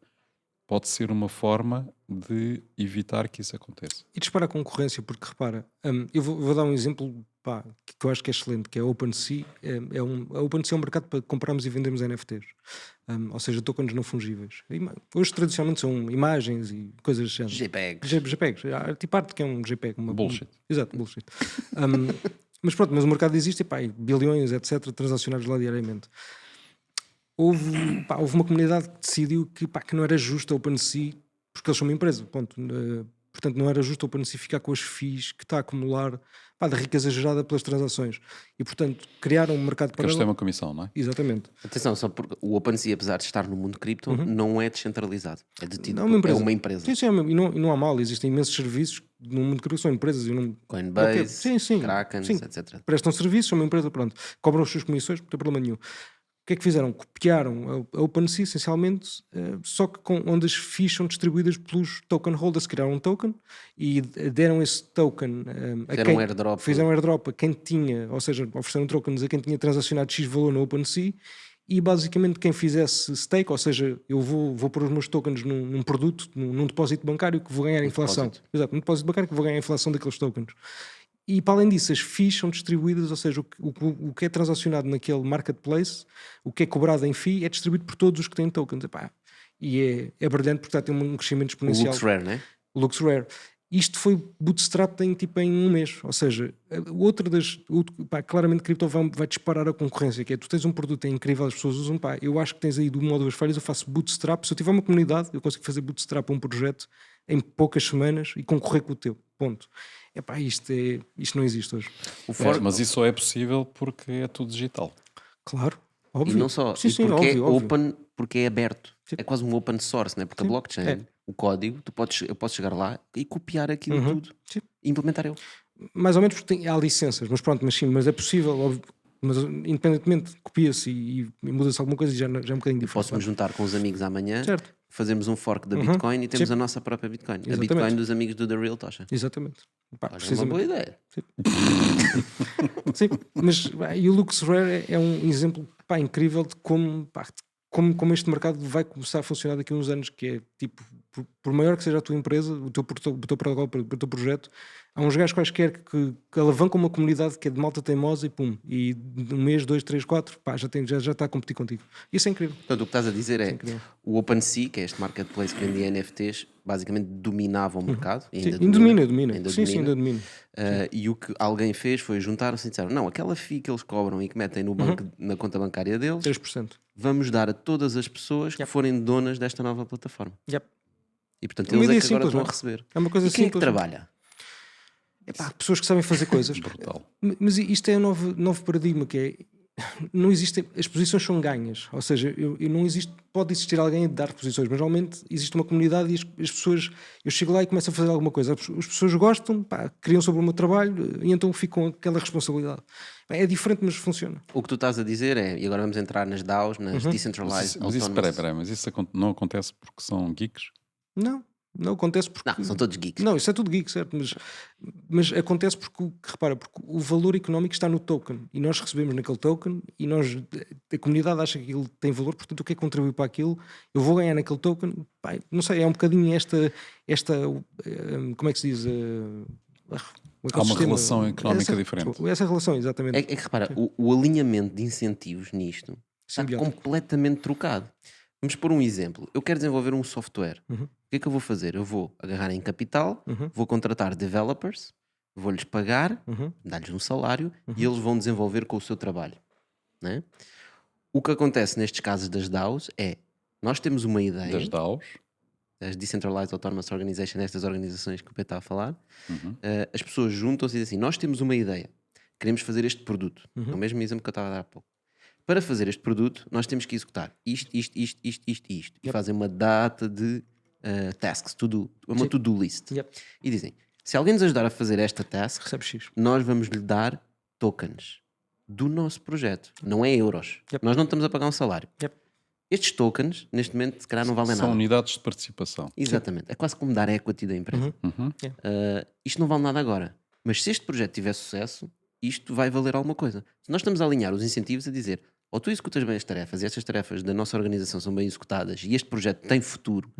pode ser uma forma de evitar que isso aconteça.
E dispara a concorrência, porque repara, eu vou dar um exemplo pá, que eu acho que é excelente, que é a OpenSea. A OpenSea é um mercado para comprarmos e vendermos NFTs, ou seja, tokens não fungíveis. Hoje tradicionalmente são imagens e coisas do género.
JPEGs.
JPEGs, tipo arte que é um JPEG.
Bullshit.
Exato, bullshit. Mas pronto, mas o mercado existe e pá, e bilhões, etc., transacionados lá diariamente. Houve uma comunidade que decidiu que não era justo a OpenSea, porque eles são uma empresa, ponto. Portanto, não era justo a OpenSea ficar com as FIIs que está a acumular da riqueza gerada pelas transações. E, portanto, criaram um mercado
Porque eles têm
paralelo.
uma comissão, não é?
Exatamente.
Atenção, só porque o OpenSea, apesar de estar no mundo cripto, não é descentralizado. É detido
Não é uma empresa.
é uma empresa.
Sim, e não há mal, existem imensos serviços no mundo cripto, são empresas.
Coinbase,
Sim.
Kraken,
Sim.
etc.
Prestam serviços, são uma empresa, pronto. Cobram as suas comissões, não tem problema nenhum. O que é que fizeram? Copiaram a OpenSea, essencialmente, só que onde as FIIs são distribuídas pelos token holders. Criaram um token e deram esse token a
Fizeram
quem...
um airdrop.
Fizeram um airdrop a quem tinha, ou seja, ofereceram tokens a quem tinha transacionado X valor no OpenSea, e basicamente quem fizesse stake, ou seja, eu vou pôr os meus tokens num produto, num depósito bancário que vou ganhar a inflação.
depósito.
Exato, num depósito bancário que vou ganhar a inflação daqueles tokens. E para além disso, as FIIs são distribuídas, ou seja, o que é transacionado naquele marketplace, o que é cobrado em FII, é distribuído por todos os que têm tokens. E é brilhante porque está a ter um crescimento
O
exponencial.
LuxRare, né?
O LuxRare. Isto foi bootstrap em um mês. Ou seja, claramente cripto vai disparar a concorrência, que é tu tens um produto, é incrível, as pessoas usam, eu acho que tens aí de uma ou duas falhas, eu faço bootstrap. Se eu tiver uma comunidade, eu consigo fazer bootstrap a um projeto em poucas semanas e concorrer com o teu. Ponto. Isto não existe hoje.
Mas isso só é possível porque é tudo digital.
Claro, óbvio.
E não só,
Sim,
e porque
óbvio,
é
óbvio.
open, porque é aberto.
Sim.
É quase um open source, né? Porque a blockchain, o código, eu posso chegar lá e copiar aquilo tudo
Sim.
e implementar eu.
Mais ou menos porque há licenças, mas pronto, mas é possível, óbvio, mas independentemente, copia-se e muda-se alguma coisa e já é um bocadinho diferente.
Posso-me juntar com os amigos amanhã,
Certo.
fazemos um fork da Bitcoin e temos
Sim.
a nossa própria Bitcoin. A
Exatamente.
Bitcoin dos amigos do The Real Tosha.
Exatamente.
Olha, é uma boa ideia.
Sim, mas e o LuxRare é um exemplo incrível de como este mercado vai começar a funcionar daqui a uns anos, que é tipo, por maior que seja a tua empresa, o teu projeto, há uns gajos quaisquer que alavancam uma comunidade que é de malta teimosa e de um mês, 2, 3, 4, já está a competir contigo. Isso é incrível.
Portanto, o que estás a dizer é
incrível.
o OpenSea, que é este marketplace que vendia NFTs, basicamente dominava o mercado. E ainda
Sim, domina. Sim, ainda domina.
E o que alguém fez foi juntar-se e disseram: não, aquela FII que eles cobram e que metem no banco, na conta bancária deles,
3%.
vamos dar a todas as pessoas que forem donas desta nova plataforma.
Yep.
E portanto
É uma
eles é que
ideia
agora
simples,
estão a
não é?
receber.
É uma coisa
E quem é que
simples.
trabalha?
Pessoas que sabem fazer coisas.
Brutal.
Mas isto é um novo paradigma, que é, não existe, as posições são ganhas, ou seja, não existe, pode existir alguém a dar posições, mas normalmente existe uma comunidade e as pessoas, eu chego lá e começo a fazer alguma coisa, as pessoas gostam, criam sobre o meu trabalho e então fico com aquela responsabilidade. É diferente, mas funciona.
O que tu estás a dizer é, e agora vamos entrar nas DAOs, nas Decentralized
Mas isso,
Autonomous...
mas isso não acontece porque são geeks?
Não acontece porque...
Não, são todos geeks.
Não, isso é tudo geek, certo? Mas acontece porque o valor económico está no token e nós recebemos naquele token e a comunidade acha que aquilo tem valor, portanto o que é que contribui para aquilo? Eu vou ganhar naquele token, não sei, é um bocadinho esta como é que se diz?
Há uma relação económica diferente.
Essa relação, exatamente.
É que repara, o alinhamento de incentivos nisto está
Simbiótico.
completamente trocado. Vamos pôr um exemplo. Eu quero desenvolver um software.
Uhum.
O que é que eu vou fazer? Eu vou agarrar em capital, vou contratar developers, vou-lhes pagar, dar-lhes um salário e eles vão desenvolver com o seu trabalho. Né? O que acontece nestes casos das DAOs é, nós temos uma ideia...
Das DAOs?
as Decentralized Autonomous Organization, estas organizações que o Pedro está a falar, as pessoas juntam-se e dizem assim, nós temos uma ideia, queremos fazer este produto, é o mesmo exemplo que eu estava a dar há pouco. Para fazer este produto, nós temos que executar isto. E fazem uma data de tasks, uma to-do list. E dizem, se alguém nos ajudar a fazer esta task,
Recebe X.
nós vamos lhe dar tokens do nosso projeto. Não é euros. Nós não estamos a pagar um salário. Estes tokens, neste momento, se calhar não valem
São
nada.
unidades de participação.
Exatamente. É quase como dar equity da empresa. Isto não vale nada agora. Mas se este projeto tiver sucesso, isto vai valer alguma coisa. Se nós estamos a alinhar os incentivos a dizer ou tu executas bem as tarefas e estas tarefas da nossa organização são bem executadas e este projeto tem futuro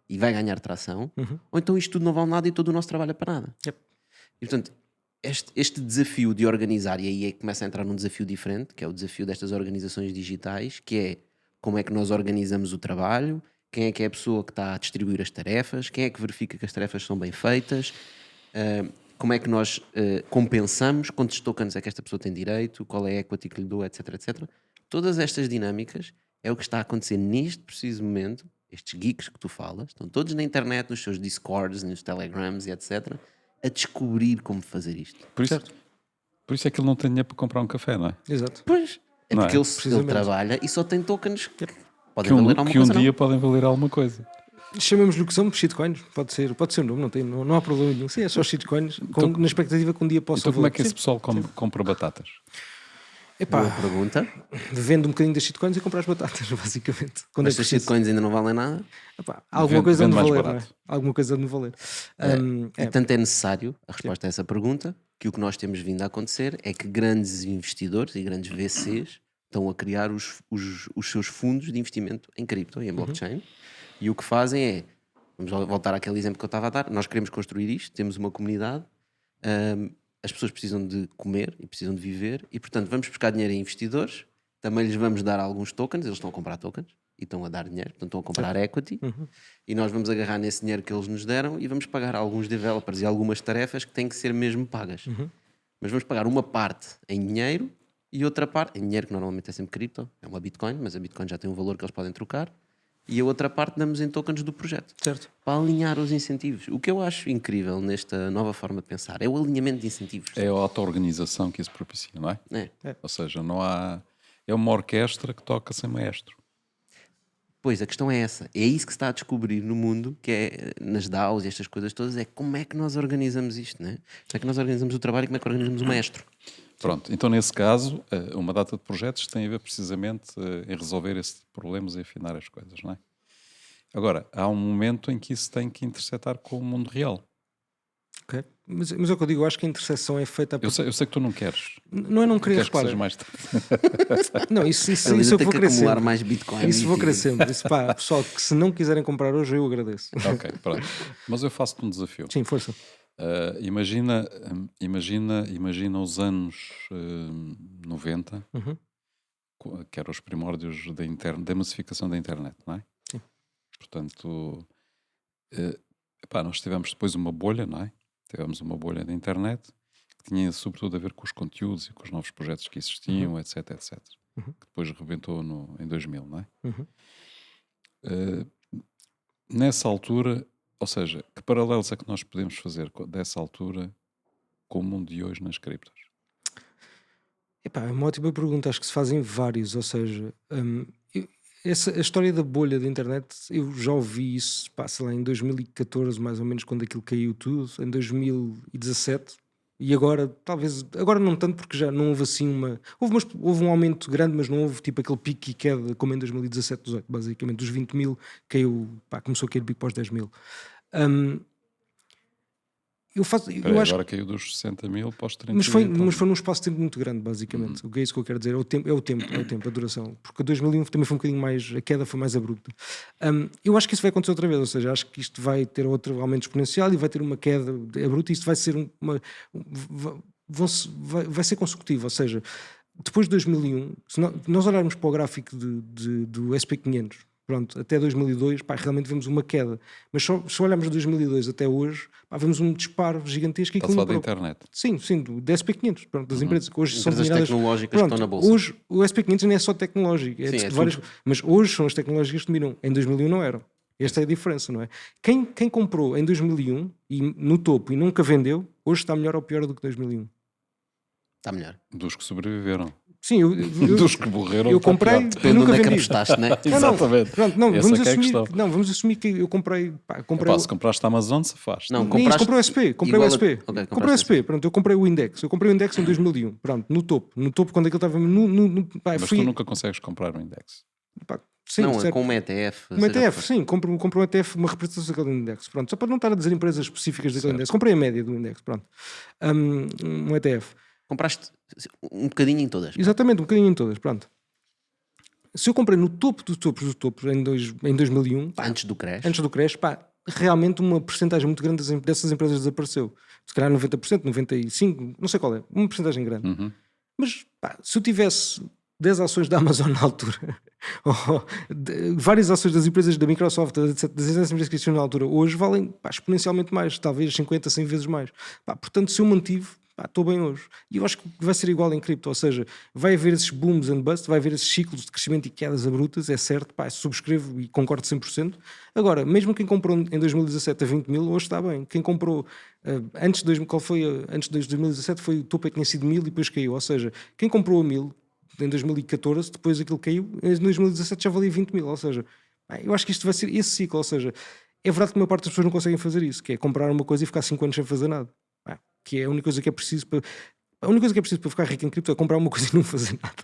e vai ganhar tração, ou então isto tudo não vale nada e todo o nosso trabalho é para nada. E portanto, este desafio de organizar, e aí é que começa a entrar num desafio diferente, que é o desafio destas organizações digitais, que é como é que nós organizamos o trabalho, quem é que é a pessoa que está a distribuir as tarefas, quem é que verifica que as tarefas são bem feitas, como é que nós compensamos, quantos tokens é que esta pessoa tem direito, qual é a equity que lhe dou, etc, etc. Todas estas dinâmicas é o que está a acontecer neste preciso momento. Estes geeks que tu falas estão todos na internet, nos seus Discords, nos Telegrams e etc, a descobrir como fazer isto.
Por isso é que ele não tem dinheiro para comprar um café, não é?
Exato.
Pois, é
Não
porque
é?
ele trabalha e só tem tokens que podem
Que
valer alguma
que um
coisa.
dia podem valer alguma coisa.
Chamemos-lhe o que são, shitcoins, pode ser o nome, não há problema nenhum. Sim, é só shitcoins, na expectativa que um dia possa
Então como é que
valer.
esse pessoal compra batatas?
Epá,
Boa pergunta.
vende um bocadinho das shitcoins e compra as batatas, basicamente. Quando
Mas
é
se as
preciso.
shitcoins ainda não valem nada,
Epá, alguma coisa
vende
de
mais
valer, não é?
barato.
Alguma coisa de valer.
e tanto é necessário, a resposta a essa pergunta, que o que nós temos vindo a acontecer é que grandes investidores e grandes VCs estão a criar os seus fundos de investimento em cripto e em blockchain, e o que fazem é, vamos voltar àquele exemplo que eu estava a dar, nós queremos construir isto, temos uma comunidade, as pessoas precisam de comer e precisam de viver, e portanto vamos buscar dinheiro a investidores, também lhes vamos dar alguns tokens, eles estão a comprar tokens e estão a dar dinheiro, portanto estão a comprar equity, e nós vamos agarrar nesse dinheiro que eles nos deram e vamos pagar a alguns developers e algumas tarefas que têm que ser mesmo pagas. Mas vamos pagar uma parte em dinheiro e outra parte, em dinheiro que normalmente é sempre cripto, é uma Bitcoin, mas a Bitcoin já tem um valor que eles podem trocar, e a outra parte damos em tokens do projeto.
Certo.
Para alinhar os incentivos. O que eu acho incrível nesta nova forma de pensar é o alinhamento de incentivos.
É a auto-organização que isso propicia, não é? Ou seja, não há... É uma orquestra que toca sem maestro.
Pois, a questão é essa. É isso que se está a descobrir no mundo, que é nas DAOs e estas coisas todas, é como é que nós organizamos isto, não é? Como é que nós organizamos o trabalho e como é que organizamos o maestro.
Pronto, então nesse caso, uma data de projetos tem a ver precisamente em resolver esse problemas e afinar as coisas, não é? Agora, há um momento em que isso tem que intersetar com o mundo real.
Ok. Mas é o que eu digo, eu acho que a interseção é feita...
Eu sei que tu não queres.
Não é não querer,
Queres que
claro.
seja mais...
Não, isso
A Luísa
eu
tem
vou
que
querer
acumular
sempre.
mais Bitcoin.
Isso vou querer sempre. Isso, pá, pessoal, que se não quiserem comprar hoje, eu agradeço.
Ok, pronto. Mas eu faço-te um desafio.
Sim, força.
Imagina os anos 90, que eram os primórdios da massificação da internet, não é?
Sim.
Portanto, nós tivemos depois uma bolha, não é? Tivemos uma bolha da internet que tinha sobretudo a ver com os conteúdos e com os novos projetos que existiam, etc, etc. Que depois rebentou em 2000, não é? Nessa altura, ou seja, que paralelos é que nós podemos fazer dessa altura com o mundo de hoje nas criptos?
Epá, é uma ótima pergunta, acho que se fazem vários, ou seja, a história da bolha da internet, eu já ouvi isso, sei lá, em 2014 mais ou menos, quando aquilo caiu tudo, em 2017, e agora, talvez, agora não tanto porque já não houve assim houve um aumento grande, mas não houve tipo aquele pique e queda como em 2017, 18, basicamente, dos 20 mil caiu, começou a cair pico para os 10 mil. Eu acho
agora caiu dos 60 mil para os 30
mas foi
mil.
num espaço de tempo muito grande, basicamente. O que é isso que eu quero dizer? É o tempo, a duração. Porque 2001 também foi um bocadinho mais, a queda foi mais abrupta. Eu acho que isso vai acontecer outra vez, ou seja, acho que isto vai ter outro aumento exponencial e vai ter uma queda abrupta e isto vai ser vai ser consecutivo, ou seja, depois de 2001, se nós olharmos para o gráfico do SP500, pronto, até 2002, realmente vemos uma queda. Mas se olharmos de 2002 até hoje, vemos um disparo gigantesco.
Está a falar da internet.
Sim, do SP500, pronto, das empresas que hoje são
Empresas
dominadas...
tecnológicas que estão na bolsa.
Hoje o SP500 não é só tecnológico,
Sim, é
mas hoje são as tecnológicas que dominam. Em 2001 não eram. Esta é a diferença, não é? Quem comprou em 2001 e no topo e nunca vendeu, hoje está melhor ou pior do que 2001.
Está melhor.
Dos que sobreviveram.
Sim,
Dos que morreram.
eu
está
comprei
pior.
e
Depende de
nunca
onde é que
vendi.
apostaste, né?
Exatamente.
Pronto, não,
Essa
vamos
que é a
assumir,
questão.
vamos assumir que eu comprei. Comprei
Epá, se compraste a Amazon, se faz.
Não,
Nem isso,
compraste
comprei o SP. Comprei o
igual a-
SP.
Ok,
Comprei o
compraste
SP. Pronto, eu comprei o Index. Eu comprei o Index em 2001. Pronto, no topo. No topo, quando aquilo estava.
Mas
fui,
tu nunca consegues comprar o index.
pá, sim,
Não, é
certo.
com uma ETF.
Um ETF, sim, compro um ETF, uma representação daquele index. Pronto, só para não estar a dizer empresas específicas daquele index. Comprei a média do index. Pronto. Um ETF.
Compraste um bocadinho em todas.
Exatamente, um bocadinho em todas. Pronto. Se eu comprei no topo dos topos dos topos em 2001, pá,
Antes do crash.
antes do crash, pá, realmente uma porcentagem muito grande dessas empresas desapareceu. Se calhar 90%, 95%, não sei qual é, uma porcentagem grande. Mas pá, se eu tivesse 10 ações da Amazon na altura, ou várias ações das empresas da Microsoft, das empresas que existiam na altura, hoje valem, pá, exponencialmente mais, talvez 50, 100 vezes mais. Pá, portanto, se eu mantive, pá, estou bem hoje. E eu acho que vai ser igual em cripto, ou seja, vai haver esses booms and busts, vai haver esses ciclos de crescimento e quedas abruptas, é certo, pá, subscrevo e concordo 100%. Agora, mesmo quem comprou em 2017 a 20 mil, hoje está bem. Quem comprou antes de 2017 foi o topo que tinha sido 1000 e depois caiu, ou seja, quem comprou a 1000 em 2014, depois aquilo caiu, em 2017 já valia 20 mil, ou seja, pá, eu acho que isto vai ser esse ciclo, ou seja, é verdade que a maior parte das pessoas não conseguem fazer isso, que é comprar uma coisa e ficar 5 anos sem fazer nada. Que é a única coisa que é preciso para. A única coisa que é preciso para ficar rico em cripto é comprar uma coisa e não fazer nada,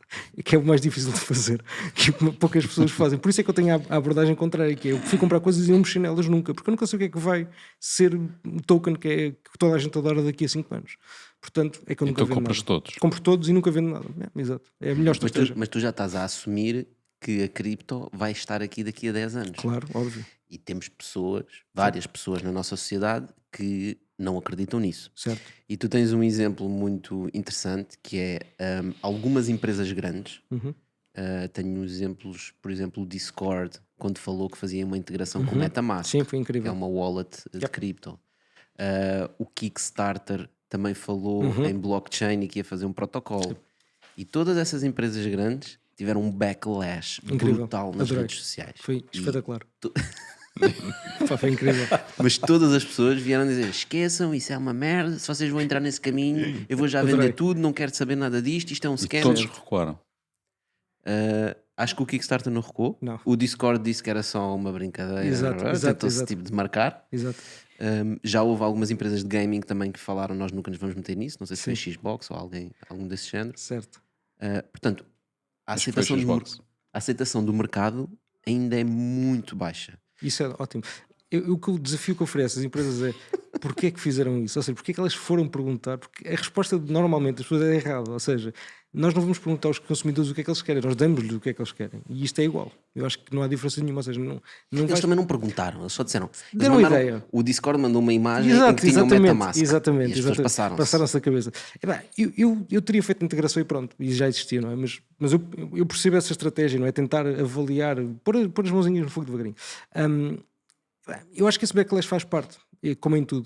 que é o mais difícil de fazer, que poucas pessoas fazem. Por isso é que eu tenho a abordagem contrária, que é eu prefiro comprar coisas e não mexer nelas nunca, porque eu nunca sei o que é que vai ser o token que toda a gente adora daqui a 5 anos. Portanto, é que eu nunca
Então
vendo
compras
nada.
todos.
Compro todos e nunca vendo nada. Exato. É a melhor
Mas
estratégia.
mas tu já estás a assumir que a cripto vai estar aqui daqui a 10 anos.
Claro, óbvio.
E temos pessoas, várias pessoas na nossa sociedade que não acreditam nisso.
Certo.
E tu tens um exemplo muito interessante que é algumas empresas grandes. Tenho exemplos, por exemplo, o Discord, quando falou que fazia uma integração com o MetaMask,
Sim, foi
que é
incrível.
uma wallet de cripto. O Kickstarter também falou em blockchain e que ia fazer um protocolo. E todas essas empresas grandes tiveram um backlash
Incrível.
brutal nas
Adorei.
redes sociais.
Foi
E
espetacular. Pá, foi incrível.
Mas todas as pessoas vieram dizer: esqueçam, isso é uma merda. Se vocês vão entrar nesse caminho, eu vou já
Adorei.
vender tudo, não quero saber nada disto. Isto é um
E
scam.
todos recuaram.
Acho que o Kickstarter não recuou.
Não.
O Discord disse que era só uma brincadeira.
Exato, exato,
Tentou-se
exato.
tipo de marcar.
Exato.
Já houve algumas empresas de gaming também que falaram: nós nunca nos vamos meter nisso. Não sei se
Sim.
foi Xbox ou algum desse género.
Certo.
Portanto, a
Acho que foi
aceitação,
Xbox.
a aceitação do mercado ainda é muito baixa.
Isso é ótimo. O desafio que eu ofereço às empresas é porque é que fizeram isso? Ou seja, porque é que elas foram perguntar? Porque a resposta normalmente das pessoas é errada. Ou seja, nós não vamos perguntar aos consumidores o que é que eles querem, nós damos-lhes o que é que eles querem. E isto é igual. Eu acho que não há diferença nenhuma. Ou seja, não
Eles
vais...
também não perguntaram, eles só disseram. Eles
Deram uma
mandaram-
ideia.
O Discord mandou uma imagem em
Exato,
que tinha o
exatamente,
MetaMask.
exatamente,
E as pessoas
exatamente.
passaram-se.
Passaram-se a cabeça. Epá, eu teria feito a integração e pronto, e já existia, não é? Mas eu percebo essa estratégia, não é? Tentar avaliar, pôr as mãozinhas no fogo devagarinho. Eu acho que esse backlash faz parte, como em tudo.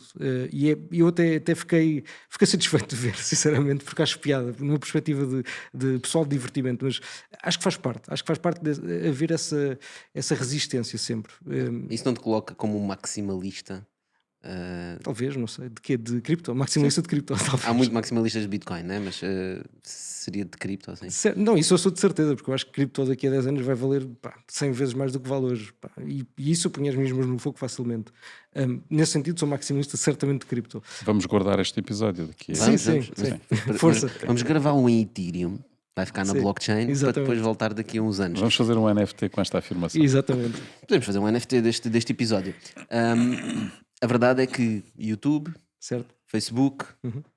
E eu até fiquei satisfeito de ver, sinceramente, porque acho piada, numa perspectiva de pessoal de divertimento, mas acho que faz parte. Acho que faz parte de haver essa resistência sempre.
Isso não te coloca como um maximalista?
Talvez, não sei, de quê? De cripto? Maximalista de cripto, talvez.
Há muito maximalistas de Bitcoin, né? Mas seria de cripto assim?
Não, isso eu sou de certeza, porque eu acho que cripto daqui a 10 anos vai valer 100 vezes mais do que vale hoje. Pá. E isso eu ponho as minhas mãos no fogo facilmente. Nesse sentido, sou maximalista certamente de cripto.
Vamos guardar este episódio daqui.
Sim, sim. Força.
Vamos gravar um em Ethereum, vai ficar na
Sim,
blockchain para
exatamente.
depois voltar daqui a uns anos.
Vamos fazer um NFT com esta afirmação.
Exatamente.
Podemos fazer um NFT deste episódio. A verdade é que YouTube,
Certo.
Facebook,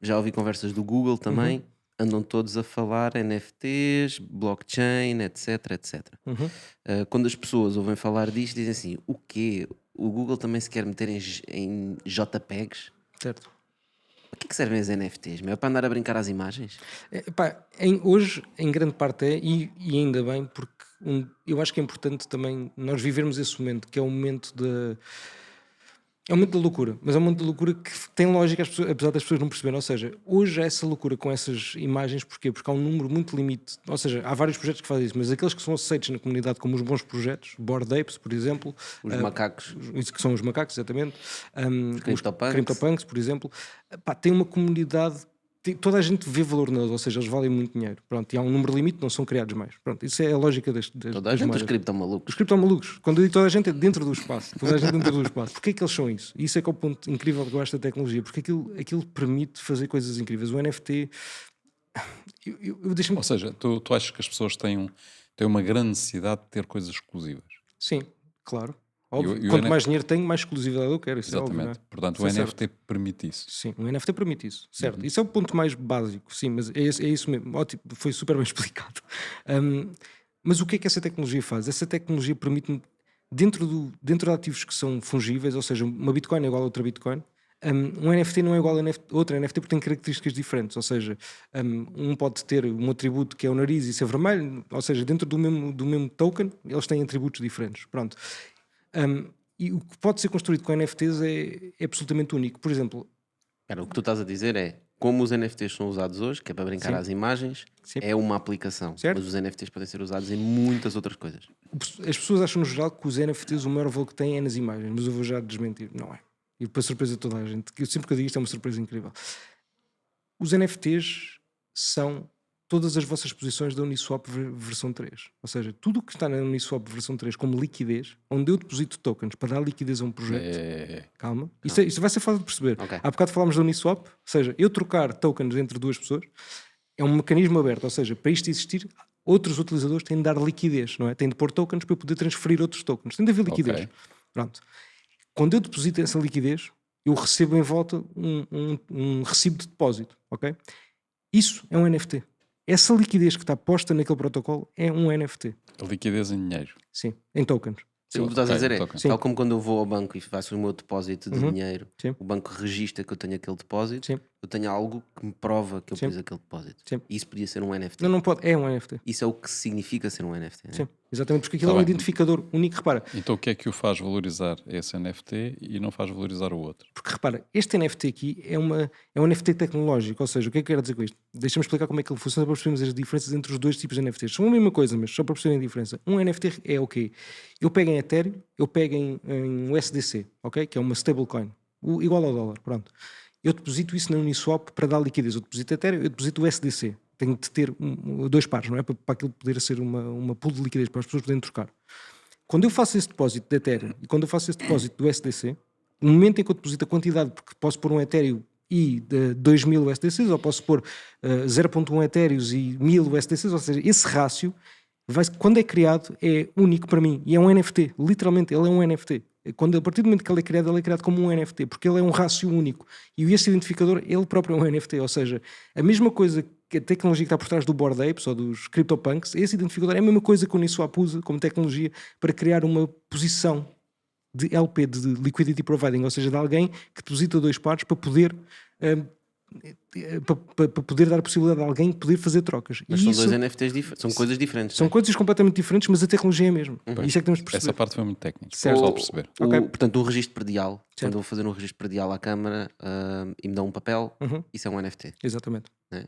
já ouvi conversas do Google também, andam todos a falar NFTs, blockchain, etc, etc. Quando as pessoas ouvem falar disto, dizem assim, o quê? O Google também se quer meter em JPEGs?
Certo.
Para que servem as NFTs? É para andar a brincar às imagens?
Hoje, em grande parte e ainda bem, porque eu acho que é importante também nós vivermos esse momento, que é o momento de... É um momento de loucura, mas é um momento de loucura que tem lógica, apesar das pessoas não perceberem. Ou seja, hoje há essa loucura com essas imagens, porquê? Porque há um número muito limite. Ou seja, há vários projetos que fazem isso, mas aqueles que são aceitos na comunidade como os bons projetos, Bored Apes, por exemplo,
Os macacos,
isso que são os macacos, exatamente, os
CryptoPunks.
CryptoPunks, por exemplo, pá, tem uma comunidade. Toda a gente vê valor neles, ou seja, eles valem muito dinheiro. Pronto, e há um número limite, não são criados mais. Pronto, isso é a lógica das
toda a
das
gente, os
moedas.
criptomalucos.
Os criptomalucos, quando eu digo toda a gente, é dentro do espaço. Toda a gente dentro do espaço. Porquê é que eles são isso? Isso é que é o ponto incrível que eu acho da tecnologia, porque aquilo permite fazer coisas incríveis. O NFT, eu deixo-me.
Ou seja, tu achas que as pessoas têm uma grande necessidade de ter coisas exclusivas.
Sim, claro. Óbvio.
E o
Quanto
NFT
mais dinheiro tenho, mais exclusividade eu quero. Isso
Exatamente.
é óbvio, não é?
Portanto,
Isso
o
é
NFT permite isso.
Sim, o NFT permite isso, certo. Isso é o ponto mais básico, sim, mas é isso mesmo. Ótimo, foi super bem explicado. Mas o que é que essa tecnologia faz? Essa tecnologia permite-me, dentro de ativos que são fungíveis, ou seja, uma Bitcoin é igual a outra Bitcoin, um NFT não é igual a outra NFT porque tem características diferentes, ou seja, um pode ter um atributo que é o nariz e ser vermelho, ou seja, dentro do mesmo token, eles têm atributos diferentes. Pronto. E o que pode ser construído com NFTs é absolutamente único. Por exemplo,
Cara, o que tu estás a dizer é como os NFTs são usados hoje, que é para brincar
Sim.
às imagens,
Sim.
é uma aplicação.
Certo.
Mas os NFTs podem ser usados em muitas outras coisas.
as pessoas acham no geral que os NFTs o maior valor que têm é nas imagens, mas eu vou já desmentir, não é. E para surpresa de toda a gente, que eu sempre que eu digo isto é uma surpresa incrível. Os NFTs são todas as vossas posições da Uniswap versão 3. Ou seja, tudo o que está na Uniswap versão 3 como liquidez, onde eu deposito tokens para dar liquidez a um projeto. Calma. Isto vai ser fácil de perceber.
Ok.
Há bocado falámos da Uniswap, ou seja, eu trocar tokens entre duas pessoas é um mecanismo aberto. Ou seja, para isto existir, outros utilizadores têm de dar liquidez, não é? Têm de pôr tokens para eu poder transferir outros tokens. Tem de haver liquidez.
Ok.
Pronto. Quando eu deposito essa liquidez, eu recebo em volta um recibo de depósito, ok? Isso é um NFT. Essa liquidez que está posta naquele protocolo é um NFT.
A liquidez em dinheiro.
Sim, em tokens.
Sim, o que tu estás a
ok,
dizer é,
token.
tal como quando eu vou ao banco e faço o meu depósito de dinheiro,
Sim.
o banco registra que eu tenho aquele depósito,
Sim.
eu tenho algo que me prova que eu
Sim.
pus aquele depósito.
Sim.
E isso podia ser um NFT.
Não pode. É um NFT.
Isso é o que significa ser um NFT. né?
Sim, exatamente, porque aquilo
Tá
é um
bem.
identificador único. Repara,
Então o que é que o faz valorizar esse NFT e não faz valorizar o outro?
porque repara, este NFT aqui é um NFT tecnológico, ou seja, o que é que eu quero dizer com isto? Deixa-me explicar como é que ele funciona para percebermos as diferenças entre os dois tipos de NFTs. São a mesma coisa, mas só para perceberem a diferença. Um NFT é o quê? Eu pego em Ethereum, eu pego em USDC, ok? Que é uma stablecoin, igual ao dólar, pronto. Eu deposito isso na Uniswap para dar liquidez. Eu deposito Ethereum, eu deposito o USDC. Tenho de ter dois pares, não é? Para aquilo poder ser uma pool de liquidez, para as pessoas poderem trocar. Quando eu faço esse depósito de Ethereum e quando eu faço esse depósito do USDC, no momento em que eu deposito a quantidade, porque posso pôr um Ethereum e 2000 USDCs, ou posso pôr 0.1 Ethereums e 1000 USDCs, ou seja, esse rácio, quando é criado, é único para mim. E é um NFT. Literalmente, ele é um NFT. A partir do momento que ele é criado como um NFT, porque ele é um rácio único. E esse identificador, ele próprio é um NFT. Ou seja, a mesma coisa que a tecnologia que está por trás do Bored Apes ou dos CryptoPunks, esse identificador é a mesma coisa que o Uniswap usa como tecnologia para criar uma posição de LP, de Liquidity Providing, ou seja, de alguém que deposita dois pares para poder para poder dar a possibilidade a alguém poder fazer trocas.
Mas
E
são
isso
dois NFTs diferentes, são coisas diferentes.
são
né?
coisas completamente diferentes, mas a tecnologia é a mesma. Isso é que temos de perceber.
Essa parte foi muito técnica,
Certo.
só perceber.
Ok.
Portanto, o registro predial,
Certo.
quando eu vou fazer um registro predial à Câmara e me dão um papel, isso é um NFT.
Exatamente.
Né?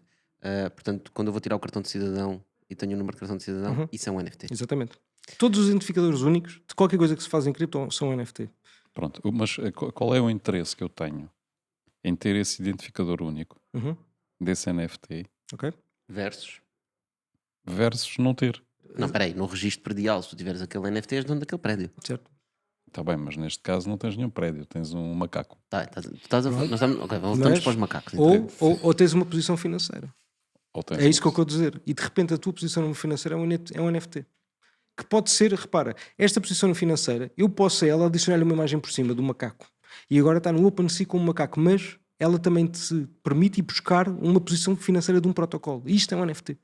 Portanto, quando eu vou tirar o cartão de cidadão e tenho o número de cartão de cidadão, isso é um NFT.
Exatamente. Todos os identificadores únicos de qualquer coisa que se faz em cripto são NFT.
Pronto, mas qual é o interesse que eu tenho em ter esse identificador único desse NFT
Ok?
Versus.
versus não ter?
Não, peraí, no registro predial, se tu tiveres aquele NFT, és dono daquele prédio.
Certo.
Está bem, mas neste caso não tens nenhum prédio, tens um macaco.
Tá, tu estás a nós estamos, ok,
Mas-
voltamos para os macacos. então.
Ou tens uma posição financeira.
Ou tens
É isso que eu quero dizer. E de repente a tua posição financeira é um NFT. Que pode ser, repara, esta posição financeira, eu posso a ela adicionar-lhe uma imagem por cima do macaco. E agora está no OpenSea com o macaco, mas ela também te permite ir buscar uma posição financeira de um protocolo. E isto é um NFT.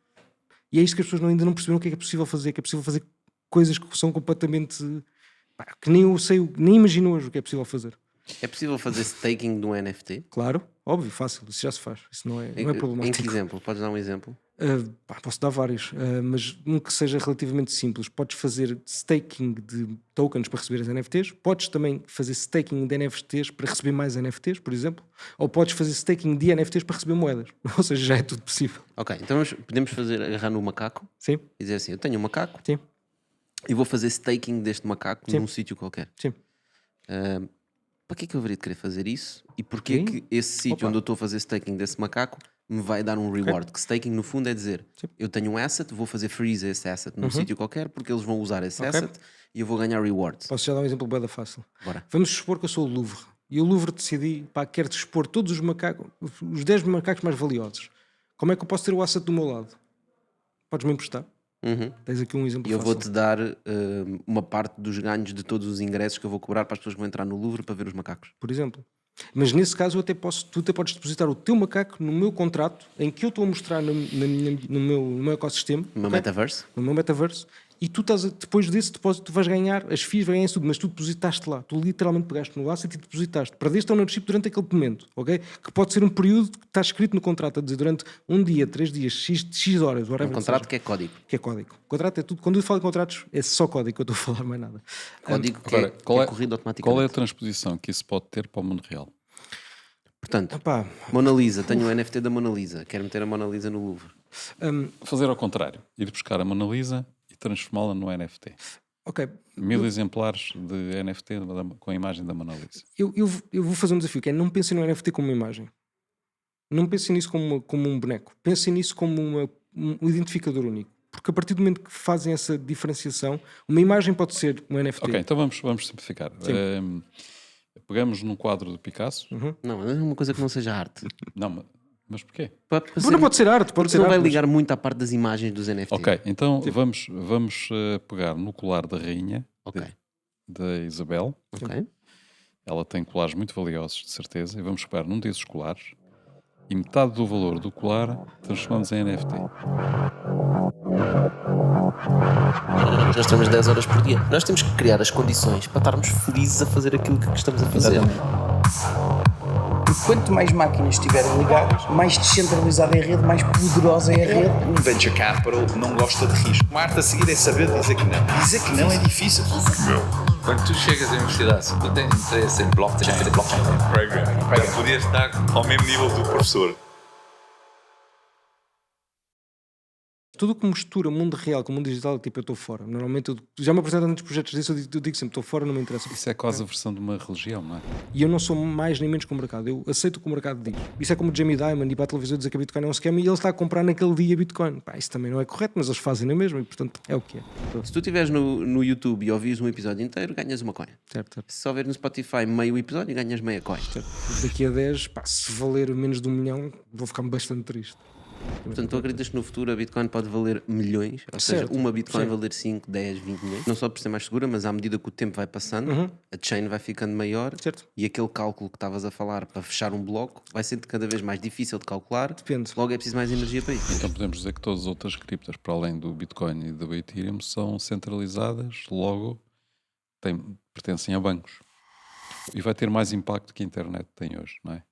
E é isto que as pessoas ainda não perceberam o que é possível fazer, que é possível fazer coisas que são completamente... que nem eu sei, nem imagino hoje o que é possível fazer.
É possível fazer staking de um NFT?
Claro, óbvio, fácil, isso já se faz. Isso não é
Em que
problemático.
exemplo? Podes dar um exemplo?
Posso dar vários, mas um que seja relativamente simples. Podes fazer staking de tokens para receber as NFTs, podes também fazer staking de NFTs para receber mais NFTs, por exemplo, ou podes fazer staking de NFTs para receber moedas. Ou seja, já é tudo possível.
Ok, então podemos agarrar no macaco
Sim,
e dizer assim: eu tenho um macaco
sim,
e vou fazer staking deste macaco
Sim.
num sítio qualquer.
sim.
Para que é que eu haveria de querer fazer isso? E porquê
Sim.
que esse sítio
Opa.
onde eu estou a fazer staking desse macaco me vai dar um reward? Que staking no fundo é dizer: eu tenho um asset, vou fazer freeze a esse asset num sítio qualquer porque eles vão usar esse asset e eu vou ganhar rewards.
Posso já dar um exemplo bem fácil.
Bora.
Vamos supor que eu sou o Louvre e o Louvre decidi, quero expor todos os macacos, os 10 macacos mais valiosos. Como é que eu posso ter o asset do meu lado? Podes-me emprestar? Tens aqui um exemplo
E eu
fácil.
vou-te dar uma parte dos ganhos de todos os ingressos que eu vou cobrar para as pessoas que vão entrar no Louvre para ver os macacos.
Por exemplo. Mas nesse caso tu até podes depositar o teu macaco no meu contrato em que eu estou a mostrar no meu ecossistema,
No meu metaverse.
no meu metaverse, e tu depois desse depósito tu vais ganhar as FIIs, vai ganhar tudo, mas tu depositaste lá, tu literalmente pegaste no asset e depositaste, perdeste a ownership durante aquele momento, ok? Que pode ser um período que está escrito no contrato a dizer durante um dia, 3 dias, X horas, whatever
Um
que
contrato
seja.
que é código.
Que é código. O contrato é tudo. Quando eu falo em contratos, é só código que eu estou a falar, mais nada.
Código que,
Agora,
que é corrido automaticamente.
qual é a transposição que isso pode ter para o mundo real?
Portanto,
Epá,
Mona Lisa, tenho o NFT da Mona Lisa, quero meter a Mona Lisa no Louvre.
Fazer ao contrário, ir buscar a Mona Lisa e transformá-la no NFT.
ok.
1000 exemplares de NFT com a imagem da Mona Lisa.
Eu vou fazer um desafio, que é não pensem no NFT como uma imagem. Não pensem nisso como um boneco. Pensem nisso como um identificador único. Porque a partir do momento que fazem essa diferenciação, uma imagem pode ser um NFT.
Ok, então vamos simplificar. Pegamos num quadro de Picasso.
Não, é uma coisa que não seja arte.
Não, mas porquê?
Não pode ser arte, pode
Porque
ser
não
arte.
vai
mas-
ligar muito à parte das imagens dos NFTs.
Ok, então vamos pegar no colar da rainha,
Ok.
da Isabel.
Ok.
Ela tem colares muito valiosos, de certeza. E vamos pegar num desses colares e metade do valor do colar transformamos em NFT.
Nós temos 10 horas por dia. Nós temos que criar as condições para estarmos felizes a fazer aquilo que estamos a fazer.
Porque quanto mais máquinas estiverem ligadas, mais descentralizada é a rede, mais poderosa é a rede.
Um venture capital não gosta de risco. Uma arte a seguir é saber dizer que não. Dizer que não é difícil.
Quando tu chegas à universidade, se tu tens interesse em blockchain, programming, podias estar ao mesmo nível do professor.
Tudo o que mistura o mundo real com o mundo digital, tipo, eu estou fora. Normalmente, já me apresentam muitos projetos disso, eu digo sempre, estou fora, não me interessa.
Isso é quase a versão de uma religião, não é?
E eu não sou mais nem menos que o mercado. Eu aceito o que o mercado diz. Isso é como o Jamie Dimon ir para a televisão dizer que a Bitcoin é um scam e ele está a comprar naquele dia Bitcoin. Isso também não é correto, mas eles fazem na mesma e, portanto, é o que é.
Se tu estiveres no YouTube e ouvires um episódio inteiro, ganhas uma coin.
Certo.
Se só ouvires no Spotify meio episódio, ganhas meia coin.
Daqui a 10, se valer menos de 1 milhão, vou ficar bastante triste.
Portanto, tu acreditas que no futuro a Bitcoin pode valer milhões? Ou seja,
Certo.
uma Bitcoin
Sim.
valer 5, 10, 20 milhões? Não só por ser mais segura, mas à medida que o tempo vai passando, a chain vai ficando maior
Certo.
e aquele cálculo que estavas a falar para fechar um bloco vai ser cada vez mais difícil de calcular.
Depende.
Logo é preciso mais energia para isso.
Então podemos dizer que todas as outras criptas, para além do Bitcoin e do Ethereum, são centralizadas, logo pertencem a bancos. E vai ter mais impacto que a internet tem hoje, não é?